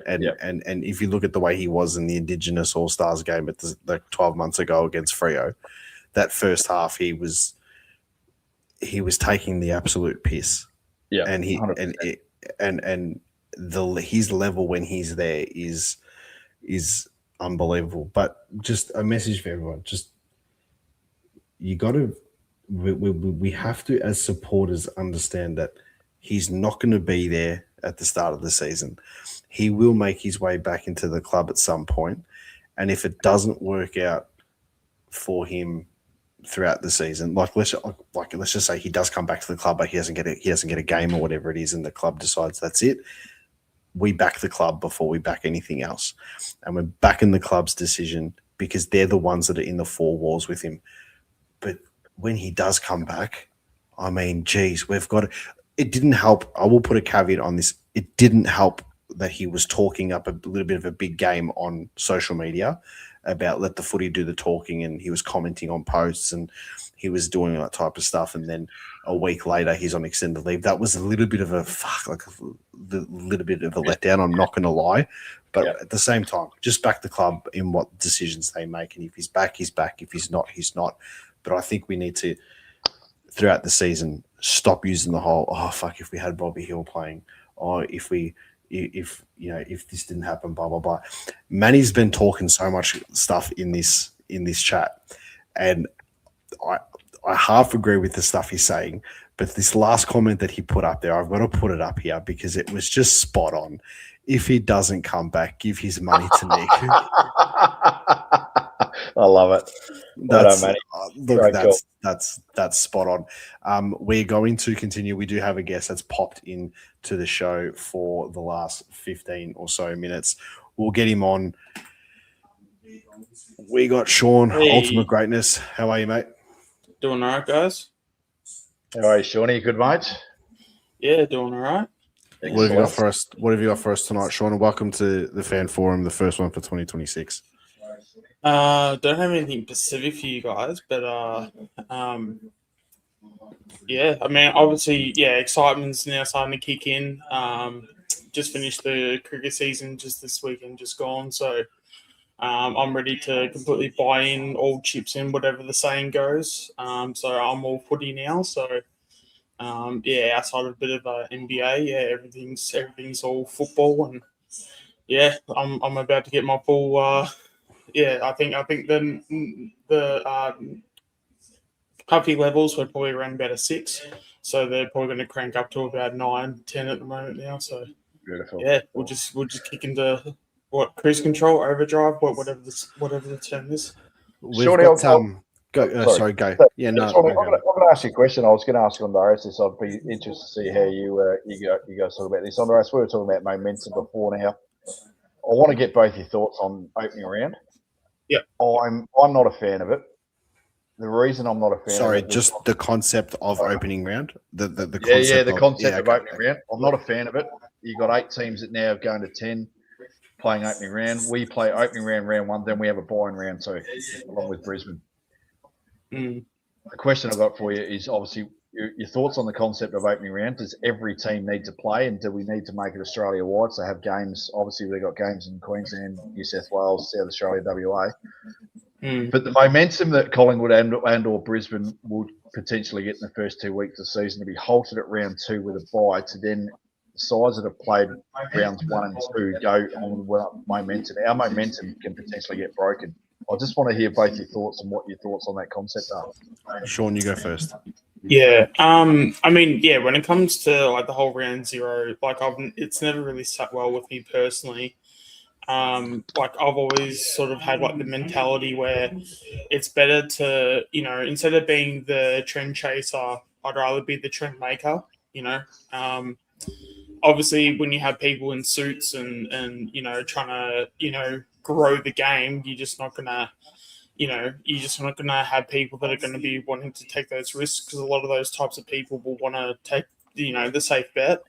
And if you look at the way he was in the Indigenous All Stars game at the 12 months ago against Freo, that first half he was taking the absolute piss. Yeah, and his level when he's there is unbelievable. But just a message for everyone: just you got to. We have to, as supporters, understand that he's not going to be there at the start of the season. He will make his way back into the club at some point, and if it doesn't work out for him throughout the season, let's just say he does come back to the club, but he doesn't get a game or whatever it is, and the club decides that's it. We back the club before we back anything else, and we're backing the club's decision because they're the ones that are in the four walls with him. But when he does come back, I mean, geez, we've got it didn't help. I will put a caveat on this. It didn't help that he was talking up a little bit of a big game on social media about let the footy do the talking, and he was commenting on posts and he was doing that type of stuff. And then a week later, he's on extended leave. That was a little bit of a little bit of a letdown. I'm not going to lie, but at the same time, just back the club in what decisions they make. And if he's back, he's back. If he's not, he's not. But I think we need to, throughout the season, stop using the whole, if we had Bobby Hill playing, or if this didn't happen, blah blah blah. Manny's been talking so much stuff in this chat, and I half agree with the stuff he's saying, but this last comment that he put up there, I've got to put it up here because it was just spot on. If he doesn't come back, give his money to Nick. I love it. That's spot on. We're going to continue. We do have a guest that's popped in to the show for the last 15 or so minutes. We'll get him on. We got Sean, Ultimate Greatness. How are you, mate? Doing all right, guys. How are you, Sean? Are you good, mate? Yeah, doing all right. What have you got for us? What have you got for us tonight, Sean? And welcome to the Fan Forum, the first one for 2026. Don't have anything specific for you guys, but obviously, excitement's now starting to kick in. Just finished the cricket season just this weekend, just gone, so I'm ready to completely buy in, all chips in, whatever the saying goes. So I'm all footy now. So outside of a bit of NBA, everything's all football, and I'm about to get my full. I think the puffy levels were probably around about a 6, so they're probably going to crank up to about 9, 10 at the moment now. So beautiful. Yeah, we'll just kick into cruise control, overdrive, whatever the term is. Shorty, go. Sorry, go. Yeah, no. I'm going to ask you a question. I was going to ask Andreas this. I'd be interested to see how you guys talk about this. Andreas, we were talking about momentum before now. I want to get both your thoughts on opening round. Yeah, I'm not a fan of it. The reason I'm not a fan. Sorry, of it just the concept of opening round. The concept of opening round. I'm not a fan of it. You got 8 teams that now are going to 10 playing opening round. We play opening round 1, then we have a bye in round 2, along with Brisbane. The question I've got for you is obviously your thoughts on the concept of opening round. Does every team need to play, and do we need to make it Australia-wide? So have games, obviously they've got games in Queensland, New South Wales, South Australia, WA. But the momentum that Collingwood and or Brisbane would potentially get in the first 2 weeks of the season to be halted at round 2 with a bye to then the sides that have played rounds 1 and 2 go on with momentum. Our momentum can potentially get broken. I just want to hear both your thoughts and what your thoughts on that concept are. Sean, you go first. Yeah. I mean, yeah, when it comes to like the whole round 0, like it's never really sat well with me personally. Like I've always sort of had like the mentality where it's better to, instead of being the trend chaser, I'd rather be the trend maker, obviously when you have people in suits and trying to, grow the game, you're just not gonna have people that are going to be wanting to take those risks, because a lot of those types of people will want to take, the safe bet.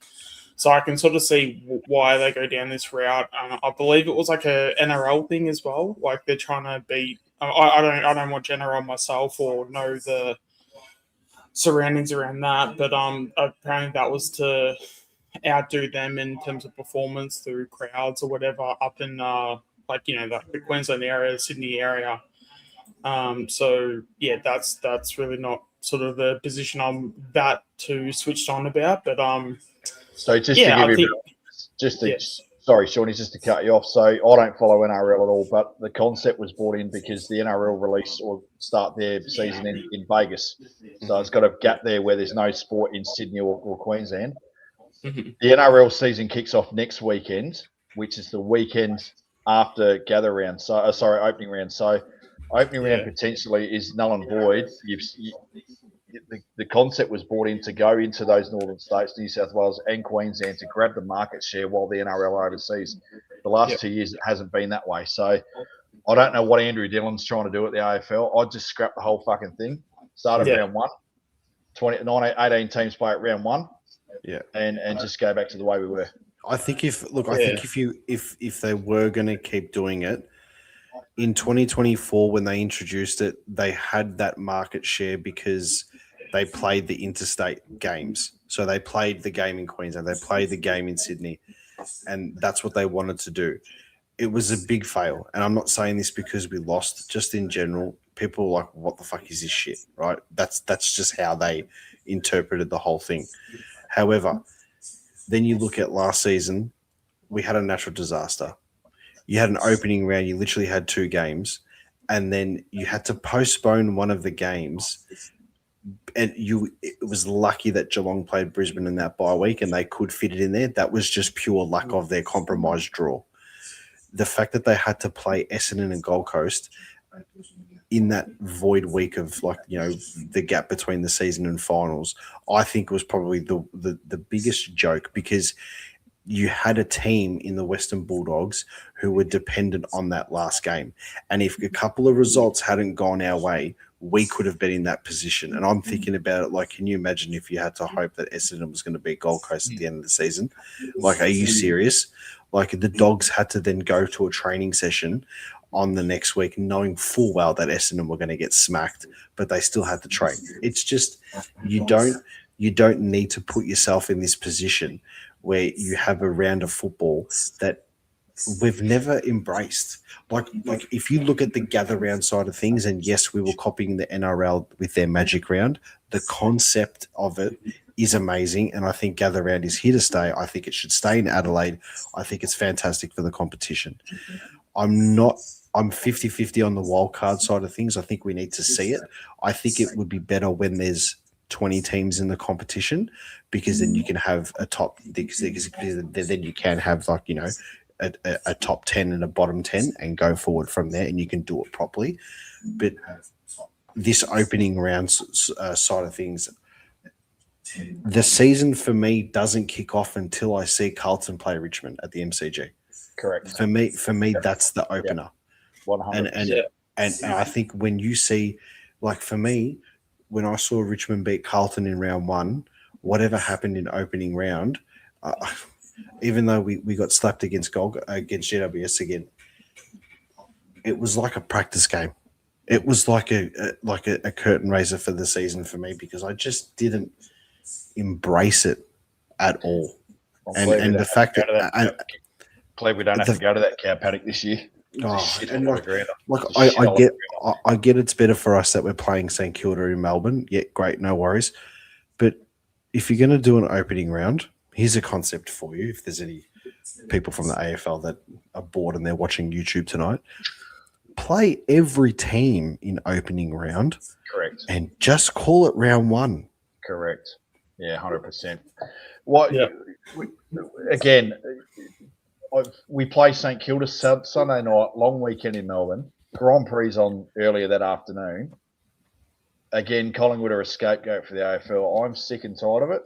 So I can sort of see why they go down this route. I believe it was like a NRL thing as well. Like they're trying to beat. I don't watch NRL myself or know the surroundings around that, but apparently that was to outdo them in terms of performance through crowds or whatever up in the Queensland area, Sydney area. So yeah, that's really not sort of the position I'm that too switched on about. But So just yeah, to give you sorry, Shawnee, just to cut you off. So I don't follow NRL at all, but the concept was brought in because the NRL release or start their season in Vegas. So it's got a gap there where there's no sport in Sydney or Queensland. Mm-hmm. The NRL season kicks off next weekend, which is the weekend after gather round. So opening round. So opening round potentially is null and void. The concept was brought in to go into those northern states, New South Wales and Queensland, to grab the market share while the NRL are overseas. The last 2 years, it hasn't been that way. So I don't know what Andrew Dillon's trying to do at the AFL. I'd just scrap the whole fucking thing. Start at round 1. 18 teams play at round 1. Yeah. And just go back to the way we were. I think if they were going to keep doing it, in 2024, when they introduced it, they had that market share because they played the interstate games. So they played the game in Queensland, they played the game in Sydney, and that's what they wanted to do. It was a big fail. And I'm not saying this because we lost, just in general. People were like, what the fuck is this shit, right? That's just how they interpreted the whole thing. However, then you look at last season, we had a natural disaster. You had an opening round, you literally had 2 games, and then you had to postpone one of the games. And it was lucky that Geelong played Brisbane in that bye week and they could fit it in there. That was just pure luck of their compromised draw. The fact that they had to play Essendon and Gold Coast in that void week of the gap between the season and finals, I think was probably the biggest joke, because you had a team in the Western Bulldogs who were dependent on that last game. And if a couple of results hadn't gone our way, we could have been in that position. And I'm thinking about it like, can you imagine if you had to hope that Essendon was going to beat Gold Coast at the end of the season? Like, are you serious? Like, the Dogs had to then go to a training session on the next week knowing full well that Essendon were going to get smacked, but they still had to train. It's just, you don't need to put yourself in this position where you have a round of football that we've never embraced. Like if you look at the gather round side of things, and yes, we were copying the NRL with their magic round, the concept of it is amazing, and I think gather round is here to stay. I think it should stay in Adelaide. I think it's fantastic for the competition. I'm 50-50 on the wild card side of things. I think we need to see it. I think it would be better when there's 20 teams in the competition, because then you can have a top, then you can have a top 10 and a bottom 10 and go forward from there, and you can do it properly. But this opening round side of things, the season for me doesn't kick off until I see Carlton play Richmond at the MCG. Correct. For me, that's the opener. 100%. And I think when you see, like for me, when I saw Richmond beat Carlton in round 1, whatever happened in opening round, even though we got slapped against GWS again, it was like a practice game. It was like a curtain raiser for the season for me, because I just didn't embrace it at all. And the fact that glad we don't have to go to that cow paddock this year. It's a Oh, shit and hell of a grounder. like It's a shit hell of a grounder. I get it's better for us that we're playing St Kilda in Melbourne. Yeah, great, no worries. But if you're going to do an opening round, here's a concept for you. If there's any people from the AFL that are bored and they're watching YouTube tonight, play every team in opening round Correct. and just call it round one. Correct. Yeah, 100%. What Yeah. again? We play St Kilda Sunday night, long weekend in Melbourne. Grand Prix on earlier that afternoon. Again, Collingwood are a scapegoat for the AFL. I'm sick and tired of it.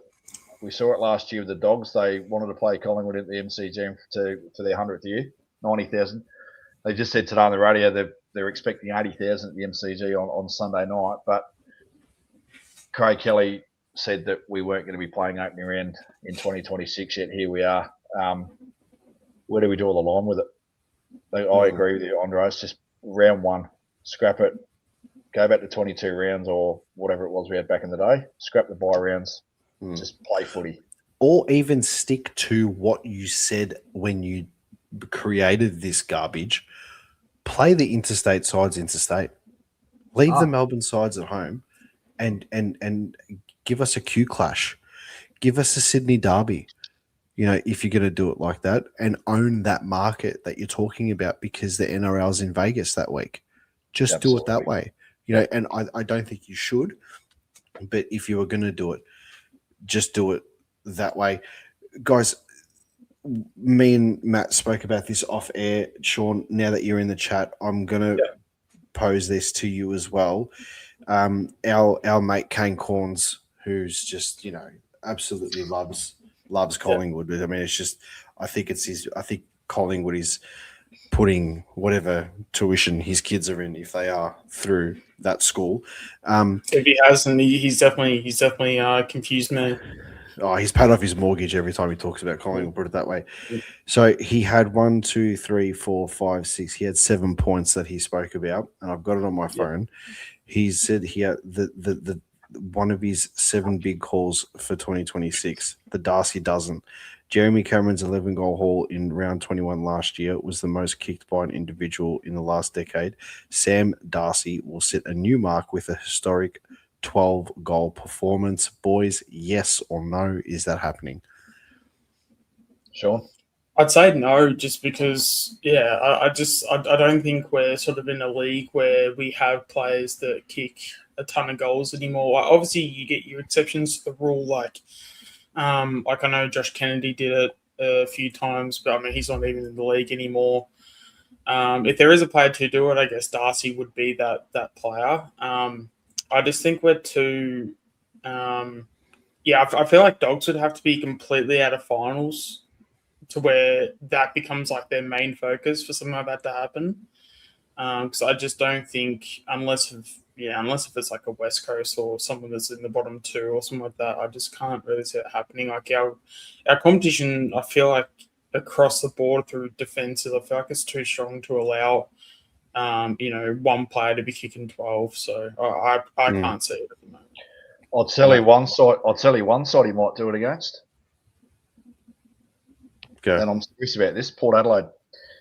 We saw it last year with the Dogs. They wanted to play Collingwood at the MCG for their 100th year, 90,000. They just said today on the radio they're expecting 80,000 at the MCG on Sunday night. But Craig Kelly said that we weren't going to be playing opening round in 2026 yet. Here we are. Where do we draw the line with it? I agree with you, Andre. It's just round one. Scrap it. Go back to 22 rounds or whatever it was we had back in the day. Scrap the bye rounds. Just play footy. Or even stick to what you said when you created this garbage. Play the interstate sides interstate. Leave the Melbourne sides at home and give us a Q clash. Give us a Sydney derby. You know, if you're going to do it like that, and own that market that you're talking about, because the NRL's in Vegas that week. Just do it that way. You know, and I don't think you should, but if you were going to do it, just do it that way. Guys, me and Matt spoke about this off air. Sean, now that you're in the chat, I'm going to pose this to you as well. Our mate Kane Corns, who's just, you know, absolutely loves Collingwood. But I mean, it's just, I think Collingwood is putting whatever tuition his kids are in, if they are, through that school. If he hasn't, he's definitely confused me. Oh, he's paid off his mortgage every time he talks about Collingwood, put it that way. So he had 1, 2, 3, 4, 5, 6. He had 7 points that he spoke about, and I've got it on my phone. He said he had the one of his 7 big calls for 2026. The Darcy doesn't. Jeremy Cameron's 11-goal haul in round 21 last year was the most kicked by an individual in the last decade. Sam Darcy will set a new mark with a historic 12-goal performance. Boys, yes or no, is that happening? Sean? I'd say no, just because, I don't think we're sort of in a league where we have players that kick a ton of goals anymore. Obviously, you get your exceptions to the rule, like I know Josh Kennedy did it a few times, but I mean, he's not even in the league anymore. If there is a player to do it, I guess Darcy would be that player. I just think we're too I feel like Dogs would have to be completely out of finals to where that becomes like their main focus for something like that to happen. Because I just don't think, unless if it's like a West Coast or someone that's in the bottom 2 or something like that, I just can't really see it happening. Like our competition, I feel like across the board through defenses, I feel like it's too strong to allow one player to be kicking 12. So I can't see it at the moment. I'll tell you one side he might do it against. Okay. And I'm serious about this. Port Adelaide,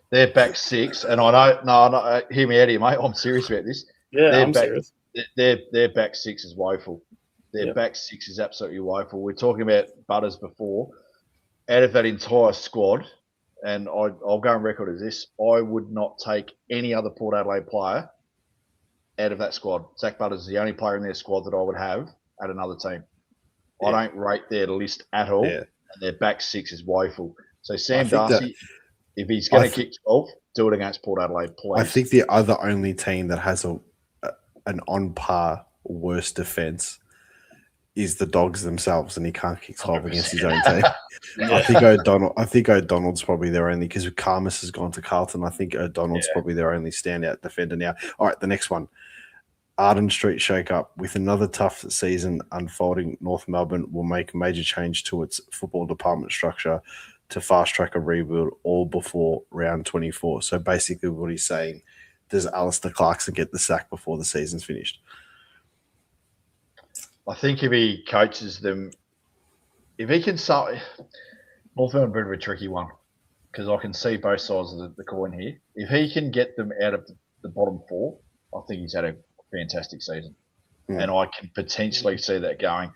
they're back 6, and I know. Hear me out here, mate. I'm serious about this. Yeah, I'm serious. Their back 6 is woeful. Their back 6 is absolutely woeful. We're talking about Butters before. Out of that entire squad, and I'll go on record as this, I would not take any other Port Adelaide player out of that squad. Zach Butters is the only player in their squad that I would have at another team. I don't rate their list at all, and their back 6 is woeful. So Sam Darcy, if he's going to kick 12, do it against Port Adelaide, please. I think the other only team that has an on par worse defense is the Dogs themselves, and he can't kick 12 against his own team. I think O'Donnell's probably their only, because Karmas has gone to Carlton. I think O'Donnell's probably their only standout defender now. All right, the next one. Arden Street shake-up. With another tough season unfolding, North Melbourne will make a major change to its football department structure to fast-track a rebuild all before round 24. So basically what he's saying, does Alistair Clarkson get the sack before the season's finished? I think if he coaches them, if he can start, North Melbourne, a bit of a tricky one. because I can see both sides of the coin here. If he can get them out of the bottom four, I think he's had a fantastic season. And I can potentially see that going.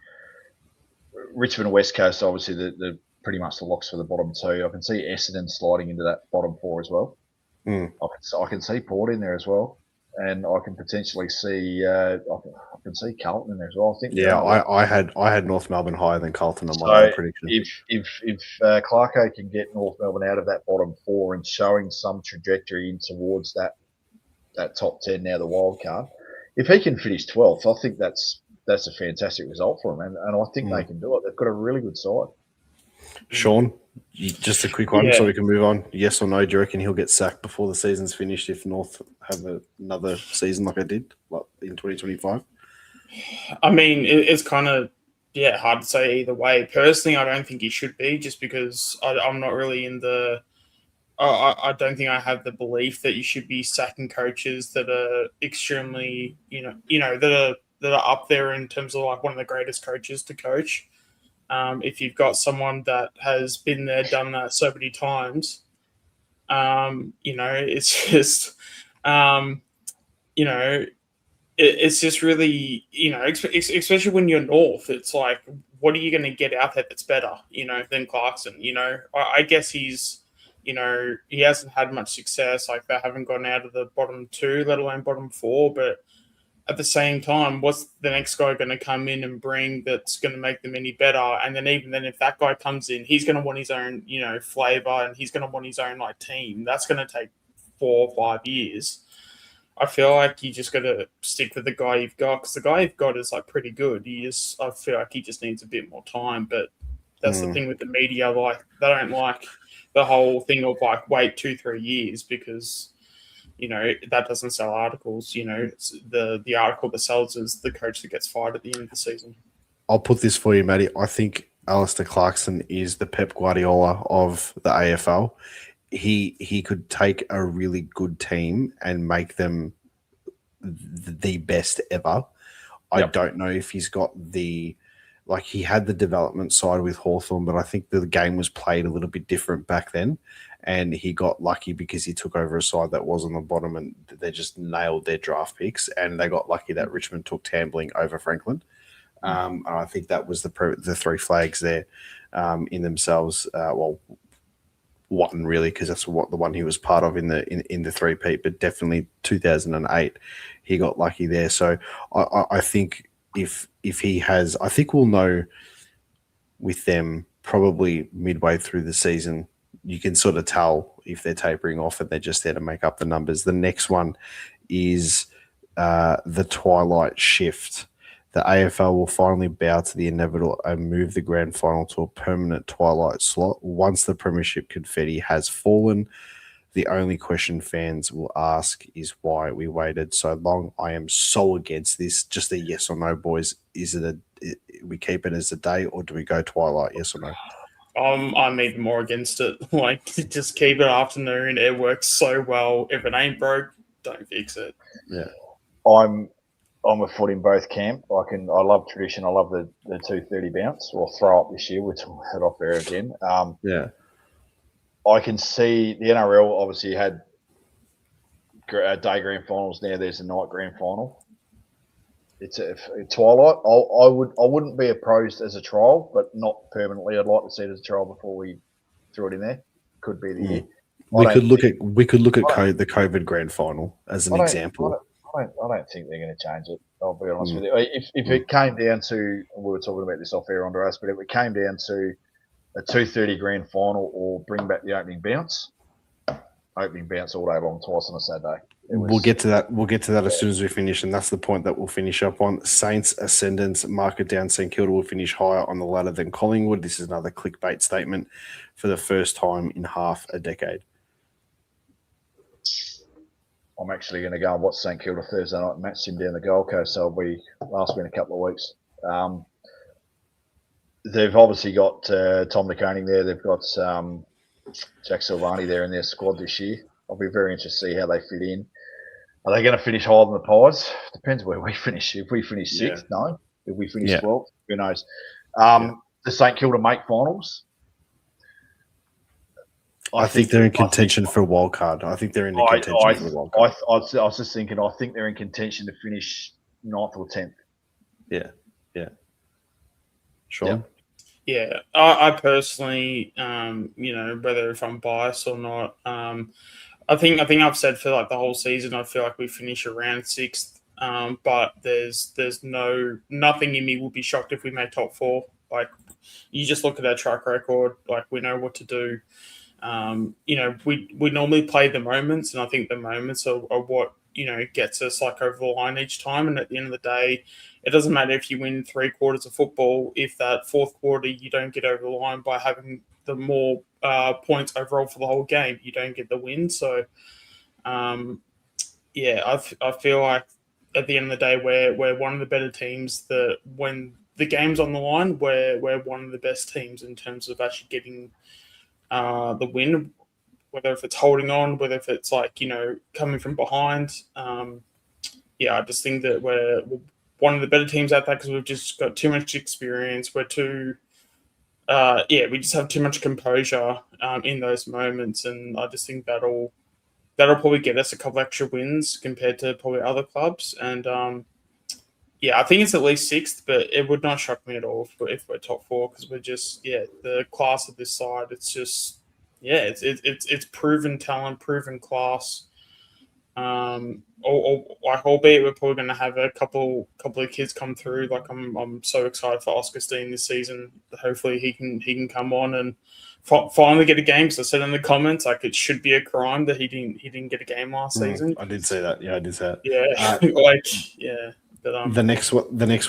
Richmond and West Coast, obviously, the pretty much the locks for the bottom two. I can see Essendon sliding into that bottom four as well. I can see Port in there as well, and I can potentially see I can see Carlton in there as well. I think. Yeah, I had North Melbourne higher than Carlton on my prediction. If Clarko can get North Melbourne out of that bottom four and showing some trajectory in towards that top 10 now, the wild card, if he can finish 12th, I think that's a fantastic result for him, and I think they can do it. They've got a really good side. Sean, just a quick one so we can move on. Yes or no, do you reckon he'll get sacked before the season's finished if North have another season like they did in 2025? I mean, it's kind of, hard to say either way. Personally, I don't think he should be, just because I'm not really in the... I don't think I have the belief that you should be sacking coaches that are extremely, that are up there in terms of like one of the greatest coaches to coach. If you've got someone that has been there, done that so many times, it's just, it's just really, especially when you're North, it's like, what are you going to get out there that's better, than Clarkson? I guess he's, he hasn't had much success. Like, they haven't gone out of the bottom two, let alone bottom four, but at the same time, what's the next guy going to come in and bring that's going to make them any better? And then even then, if that guy comes in, he's going to want his own, flavor, and he's going to want his own like team. That's going to take 4 or 5 years. I feel like you just got to stick with the guy you've got, because the guy you've got is like pretty good. I feel like he just needs a bit more time. But that's the thing with the media, like they don't like the whole thing of like wait 2-3 years, because that doesn't sell articles. The article that sells is the coach that gets fired at the end of the season. I'll put this for you, Matty. I think Alistair Clarkson is the Pep Guardiola of the AFL. He could take a really good team and make them the best ever. I don't know if he's got he had the development side with Hawthorn, but I think the game was played a little bit different back then. And he got lucky because he took over a side that was on the bottom, and they just nailed their draft picks. And they got lucky that Richmond took Tambling over Franklin. And I think that was the 3 flags there in themselves. One really, because that's the one he was part of in the three-peat. But definitely 2008, he got lucky there. So I think if he has, I think we'll know with them probably midway through the season. You can sort of tell if they're tapering off and they're just there to make up the numbers. The next one is the twilight shift. The AFL will finally bow to the inevitable and move the grand final to a permanent twilight slot. Once the premiership confetti has fallen, the only question fans will ask is why we waited so long. I am so against this. Just a yes or no, boys. Is it we keep it as a day, or do we go twilight? Yes or no? I'm even more against it. Like, just keep it afternoon. It works so well. If it ain't broke, don't fix it. Yeah, I'm a foot in both camp. I love tradition. I love the 2:30 bounce or throw up this year, which we'll head off there again. I can see the NRL obviously had day grand finals. Now there's a night grand final. It's a twilight. I wouldn't be opposed as a trial, but not permanently. I'd like to see it as a trial before we threw it in there. Could be the year. We could look at the COVID grand final as an example. I don't think they're going to change it. I'll be honest with you. If it came down to, we were talking about this off air, Andreas, but if it came down to a 2:30 grand final or bring back the opening bounce all day long, twice on a Saturday. We'll get to that as soon as we finish, and that's the point that we'll finish up on. Saints ascendance, mark it down. St Kilda will finish higher on the ladder than Collingwood. This is another clickbait statement for the first time in half a decade. I'm actually going to go and watch St Kilda Thursday night and match him down the Gold Coast, so I'll be last in a couple of weeks. They've obviously got Tom McConing there. They've got Jack Silvani there in their squad this year. I'll be very interested to see how they fit in. Are they going to finish higher than the Pies? Depends where we finish. If we finish 6th, no. If we finish 12th, who knows? The St Kilda make finals. I think they're in contention for a wild card. I think they're in the contention for the wild card. I was just thinking. I think they're in contention to finish 9th or 10th. Yeah. Sean? Yeah, I personally, whether if I'm biased or not, I think I've said for like the whole season, I feel like we finish around 6th. But there's nothing in me will be shocked if we make top 4. Like, you just look at our track record, like we know what to do. We normally play the moments, and I think the moments are what gets us like over the line each time. And at the end of the day, it doesn't matter if you win 3 quarters of football if that 4th quarter you don't get over the line by having the more points overall for the whole game, you don't get the win. So I feel like at the end of the day we're one of the better teams. That when the game's on the line, we're one of the best teams in terms of actually getting the win, whether if it's holding on, whether if it's like coming from behind. I just think that we're one of the better teams out there because we've just got too much experience. We're too we just have too much composure in those moments, and I just think that'll probably get us a couple extra wins compared to probably other clubs. And I think it's at least 6th, but it would not shock me at all if we're top 4, because we're just the class of this side. It's just it's proven talent, proven class. Albeit we're probably going to have a couple of kids come through. Like I'm so excited for Oscar Steen this season. Hopefully he can come on and finally get a game. Because I said in the comments, like, it should be a crime that he didn't get a game last season. I did say that. Yeah, I did say that. Yeah, But the next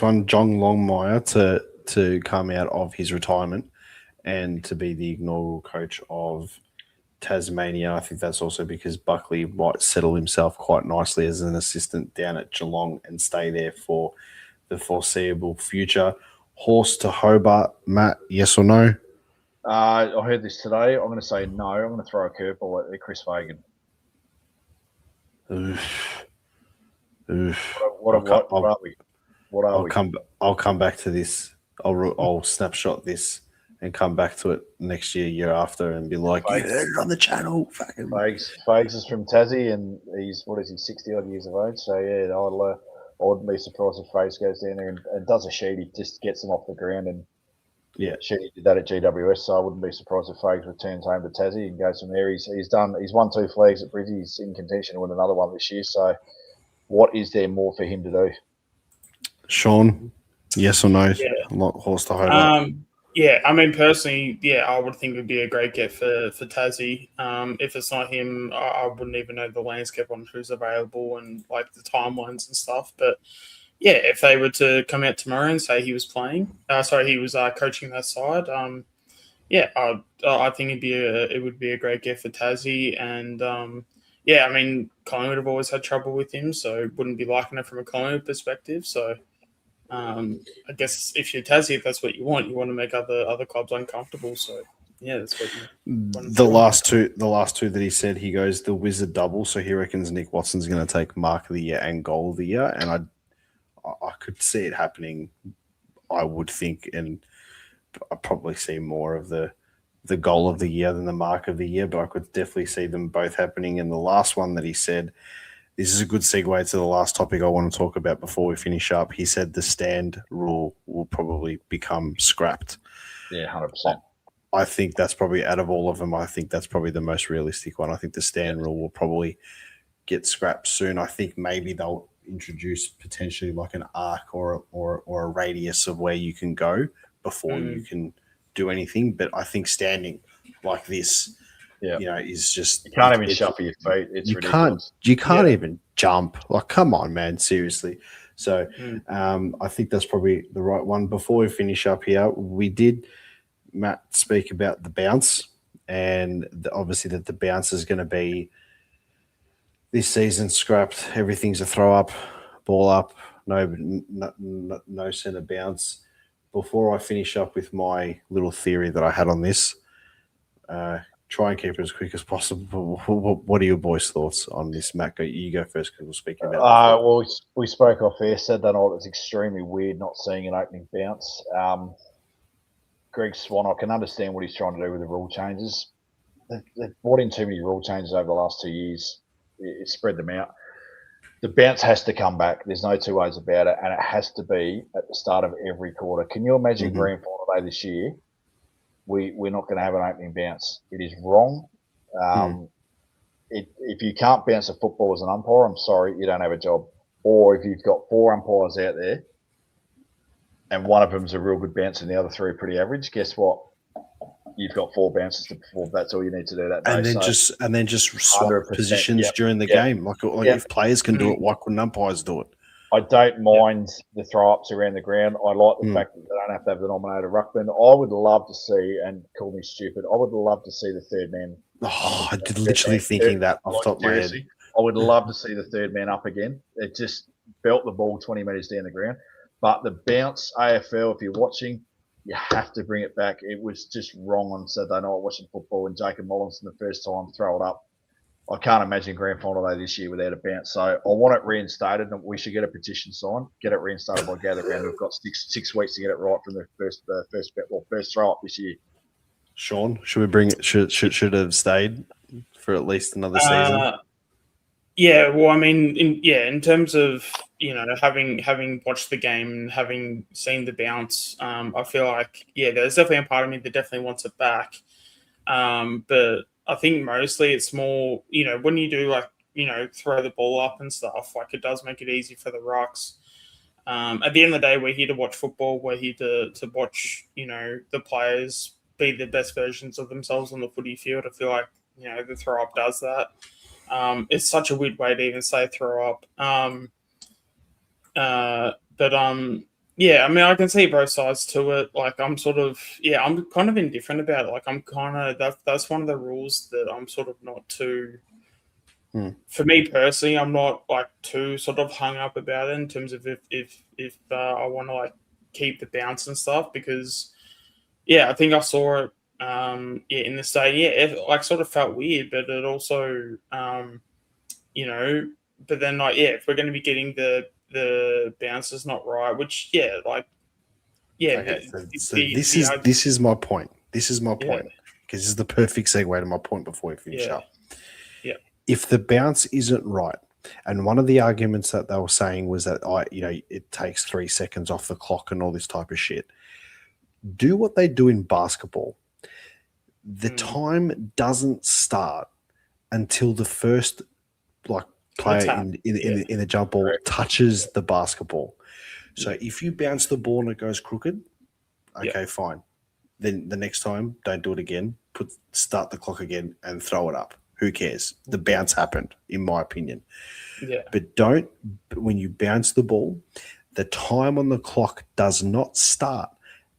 one, John Longmire to come out of his retirement and to be the inaugural coach of Tasmania. I think that's also because Buckley might settle himself quite nicely as an assistant down at Geelong and stay there for the foreseeable future. Horse to Hobart, Matt, yes or no? I heard this today. I'm going to say no. I'm going to throw a curveball at Chris Fagan. What are we? I'll come back to this. I'll snapshot this and come back to it next year after, and be like, you heard it on the channel. Fucking Fags is from Tassie, and he's 60 odd years of age. So yeah, I wouldn't be surprised if Fags goes down there and does a sheet. Just gets them off the ground, and Sheedy did that at GWS. So I wouldn't be surprised if Fags returns home to Tassie and goes from there. He's won 2 flags at Brizzy. He's in contention to win another one this year. So what is there more for him to do? Sean, yes or no? Horse to Hobart. I mean, personally, I would think it would be a great get for Tassie. If it's not him, I wouldn't even know the landscape on who's available and like the timelines and stuff. But if they were to come out tomorrow and say he was playing, he was coaching that side. I think it would be a great get for Tassie. And I mean, Collingwood have always had trouble with him, so wouldn't be liking it from a Collingwood perspective. So. I guess if you're Tassie, if that's what you want to make other clubs uncomfortable. So that's what the last two that he said, he goes the Wizard double. So he reckons Nick Watson's going to take Mark of the Year and Goal of the Year, and I could see it happening. I would think, and I probably see more of the Goal of the Year than the Mark of the Year, but I could definitely see them both happening. And the last one that he said. This is a good segue to the last topic I want to talk about before we finish up. He said the stand rule will probably become scrapped. Yeah, 100%. I think that's probably, out of all of them, I think that's probably the most realistic one. I think the stand rule will probably get scrapped soon. I think maybe they'll introduce potentially like an arc or a radius of where you can go before you can do anything. But I think standing like this, is just... You can't even shuffle your feet. It's ridiculous. You can't even jump. Like, come on, man, seriously. So I think that's probably the right one. Before we finish up here, we did, Matt, speak about the bounce, and obviously that the bounce is going to be this season scrapped. Everything's a throw up, ball up, no centre bounce. Before I finish up with my little theory that I had on this, try and keep it as quick as possible. What are your boys' thoughts on this, Matt? You go first because we're speaking about that. Well, we spoke off air, said that it's extremely weird not seeing an opening bounce. Greg Swan, I can understand what he's trying to do with the rule changes. they've brought in too many rule changes over the last 2 years. It spread them out. The bounce has to come back. There's no two ways about it, and it has to be at the start of every quarter. Can you imagine grand final day this year? We're not going to have an opening bounce. It is wrong. If you can't bounce a football as an umpire, I'm sorry, you don't have a job. Or if you've got 4 umpires out there and one of them's a real good bounce and the other 3 are pretty average, guess what? You've got 4 bounces to perform. That's all you need to do that day. And then just swap 100%, positions during the game. Like if players can do it, why couldn't umpires do it? I don't mind the throw-ups around the ground. I like the fact that they don't have to have the nominated ruckman. I would love to see, and call me stupid, I would love to see the third man. Oh, I'm literally thinking that off the top of my head. I would love to see the third man up again. It just belt the ball 20 metres down the ground. But the bounce, AFL, if you're watching, you have to bring it back. It was just wrong on Saturday night watching football, and Jacob Mollinson the first time throw it up. I can't imagine grand final day this year without a bounce. So I want it reinstated, and we should get a petition signed, get it reinstated by Gather Round. We've got six weeks to get it right from the first throw up this year. Sean, should we bring it? Should it have stayed for at least another season? Yeah, well, I mean, in terms of having watched the game and having seen the bounce, I feel like there's definitely a part of me that definitely wants it back. But I think mostly it's more, when you do throw the ball up and stuff, like it does make it easy for the rucks. At the end of the day, we're here to watch football. We're here to watch, the players be the best versions of themselves on the footy field. I feel like, the throw up does that. It's such a weird way to even say throw up. Yeah, I mean, I can see both sides to it. Like, I'm kind of indifferent about it. Like, I'm kind of, that's one of the rules that I'm sort of not too, for me personally, I'm not like too sort of hung up about it in terms of if I want to like keep the bounce and stuff, because I think I saw it in the stadium. It like sort of felt weird, but it also, but then if we're going to be getting the bounce is not right, which Okay, this is my point. This is my point, because this is the perfect segue to my point before we finish up. Yeah. If the bounce isn't right, and one of the arguments that they were saying was that it takes 3 seconds off the clock and all this type of shit. Do what they do in basketball. The time doesn't start until the first player in the jump ball touches the basketball. So if you bounce the ball and it goes crooked, okay, fine. Then the next time, don't do it again. Start the clock again and throw it up. Who cares? The bounce happened, in my opinion. Yeah. But when you bounce the ball, the time on the clock does not start,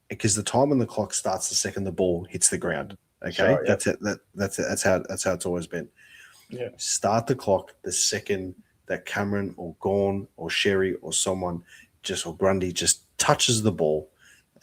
because the time on the clock starts the second the ball hits the ground. Okay, sure, that's it. That's how it's always been. Yeah. Start the clock the second that Cameron or Gawn or Sherry or someone or Grundy just touches the ball,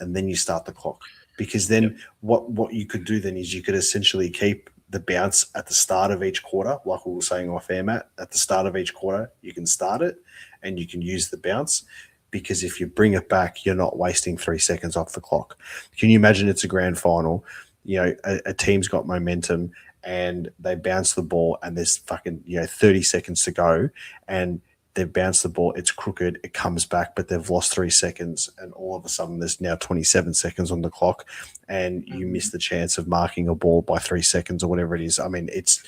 and then you start the clock. Because then what you could do then is you could essentially keep the bounce at the start of each quarter, like we were saying off air, Matt. At the start of each quarter, you can start it and you can use the bounce. Because if you bring it back, you're not wasting 3 seconds off the clock. Can you imagine it's a grand final? A team's got momentum and they bounce the ball and there's fucking 30 seconds to go, and they've bounced the ball, it's crooked, it comes back, but they've lost 3 seconds, and all of a sudden there's now 27 seconds on the clock, and you miss the chance of marking a ball by 3 seconds or whatever it is. I mean, it's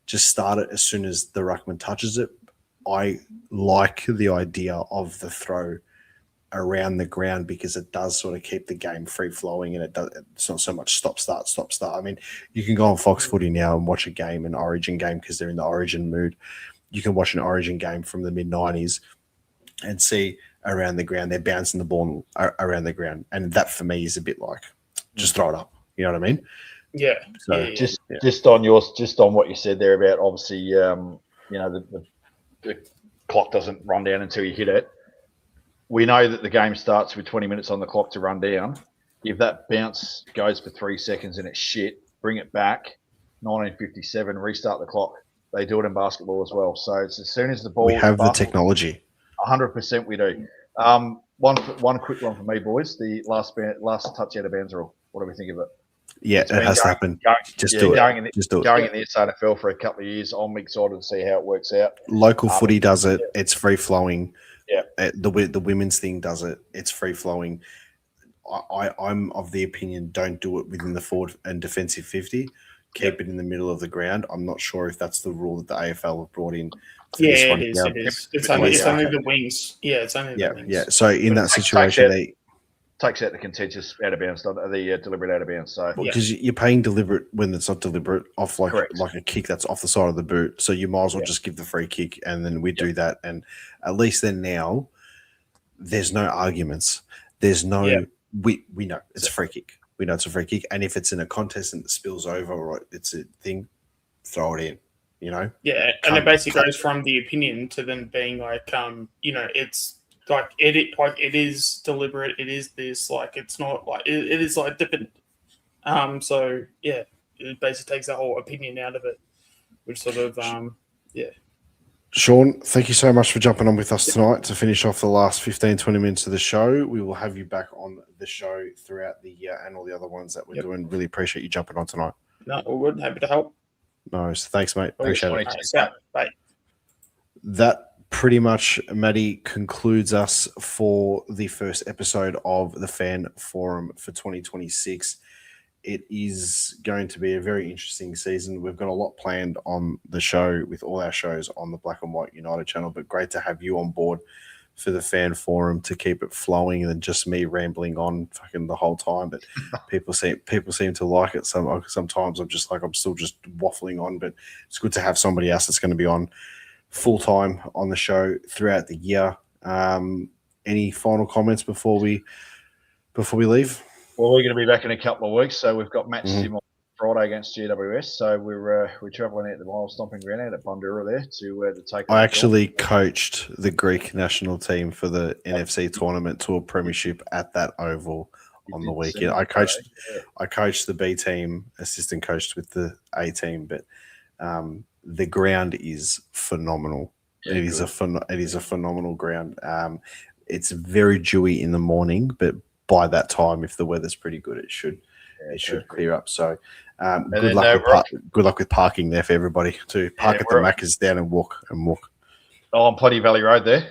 just start it as soon as the ruckman touches it. I like the idea of the throw around the ground because it does sort of keep the game free flowing, and it's not so much stop start. I mean, you can go on Fox Footy now and watch a game, an Origin game, because they're in the Origin mood. You can watch an Origin game from the mid-90s and see around the ground, they're bouncing the ball around the ground, and that for me is a bit like just throw it up. You know what I mean? Yeah. So just on what you said there about obviously the clock doesn't run down until you hit it. We know that the game starts with 20 minutes on the clock to run down. If that bounce goes for 3 seconds and it's shit, bring it back. 1957, restart the clock. They do it in basketball as well. So it's as soon as the ball. We have the technology. 100% we do. One quick one for me, boys. The last touch out of bounds rule. What do we think of it? Yeah, It's it been has to going- happen. Going, Just yeah, do it. going in the, Just do it. going in the SANFL for a couple of years. I'm excited to see how it works out. Local footy does it. yeah. It's free flowing. Yeah. The women's thing does it. It's free flowing. I'm of the opinion, don't do it within the forward and defensive 50. Keep it in the middle of the ground. I'm not sure if that's the rule that the AFL have brought in. For this Yeah, one. it is. Yeah. It is. It's It only, is, it's only okay. the wings. Yeah, it's only Yeah, the wings. yeah. So in that But it takes situation, out- Takes out the contentious out of bounds, the deliberate out of bounds. So because you're paying deliberate when it's not deliberate off Correct. like a kick that's off the side of the boot. So you might as well just give the free kick and then we do that. And at least then now there's no arguments. There's no we know it's a free kick. We know it's a free kick. And if it's in a contest and it spills over or it's a thing, throw it in. You know? Yeah, and it basically goes from the opinion to then being like, it's like it is deliberate. It is this, like, it's not like it is like different. So yeah, it basically takes that whole opinion out of it, which sort of Sean, thank you so much for jumping on with us tonight to finish off the last 15, 20 minutes of the show. We will have you back on the show throughout the year and all the other ones that we're doing. Really appreciate you jumping on tonight. No, all good. Happy to help. No, thanks, mate. Appreciate it. All right, so, bye. That pretty much, Maddie, concludes us for the first episode of the Fan Forum for 2026. It is going to be a very interesting season. We've got a lot planned on the show with all our shows on the Black and White United channel, but great to have you on board for the Fan Forum to keep it flowing than just me rambling on fucking the whole time. But people seem to like it. Sometimes I'm still just waffling on, but it's good to have somebody else that's going to be on full time on the show throughout the year. Any final comments before we leave? Well, we're going to be back in a couple of weeks. So we've got match sim on Friday against GWS. So we're travelling out the Miles Stomping Ground out at Bundoora there to take. I actually coached the Greek national team for the NFC tournament to a premiership at that oval on the weekend. I coached the B team, assistant coached with the A team, but the ground is phenomenal. Yeah, it is a phenomenal ground. It's very dewy in the morning, but by that time, if the weather's pretty good, it should clear up. So good luck with parking there for everybody too. Park at the Macca's down and walk. Oh, on Plenty Valley Road there.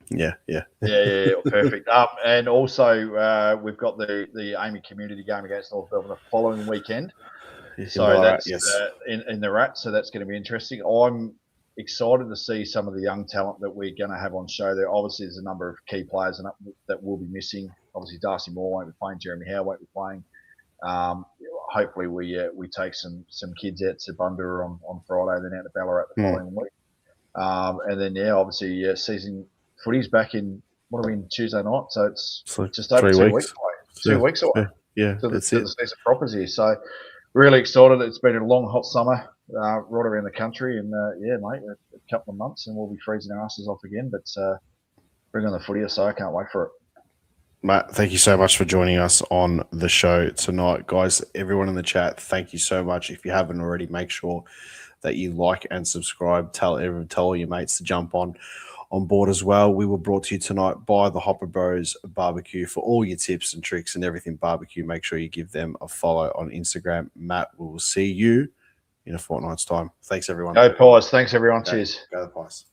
Yeah. Perfect. And also we've got the Amy community game against North Melbourne the following weekend. So that's in the Rat. So that's going to be interesting. I'm excited to see some of the young talent that we're going to have on show there. Obviously, there's a number of key players that will be missing. Obviously, Darcy Moore won't be playing. Jeremy Howe won't be playing. Hopefully, we take some kids out to Bundoora on Friday, then out to Ballarat the following week. And then, obviously, season footy's back in, what are we in, Tuesday night? So it's just over 2 weeks away. 2 weeks away. Yeah, that's it. The season proper's here. So really excited. It's been a long, hot summer right around the country. And, mate, a couple of months and we'll be freezing our asses off again. But bring on the footy, so I can't wait for it. Matt, thank you so much for joining us on the show tonight. Guys, everyone in the chat, thank you so much. If you haven't already, make sure that you like and subscribe. Tell all your mates to jump on board as well. We were brought to you tonight by the Hopper Bros Barbecue. For all your tips and tricks and everything barbecue, make sure you give them a follow on Instagram. Matt, we will see you in a fortnight's time. Thanks, everyone. Go Pies. Thanks, everyone. Cheers. Go the Pies.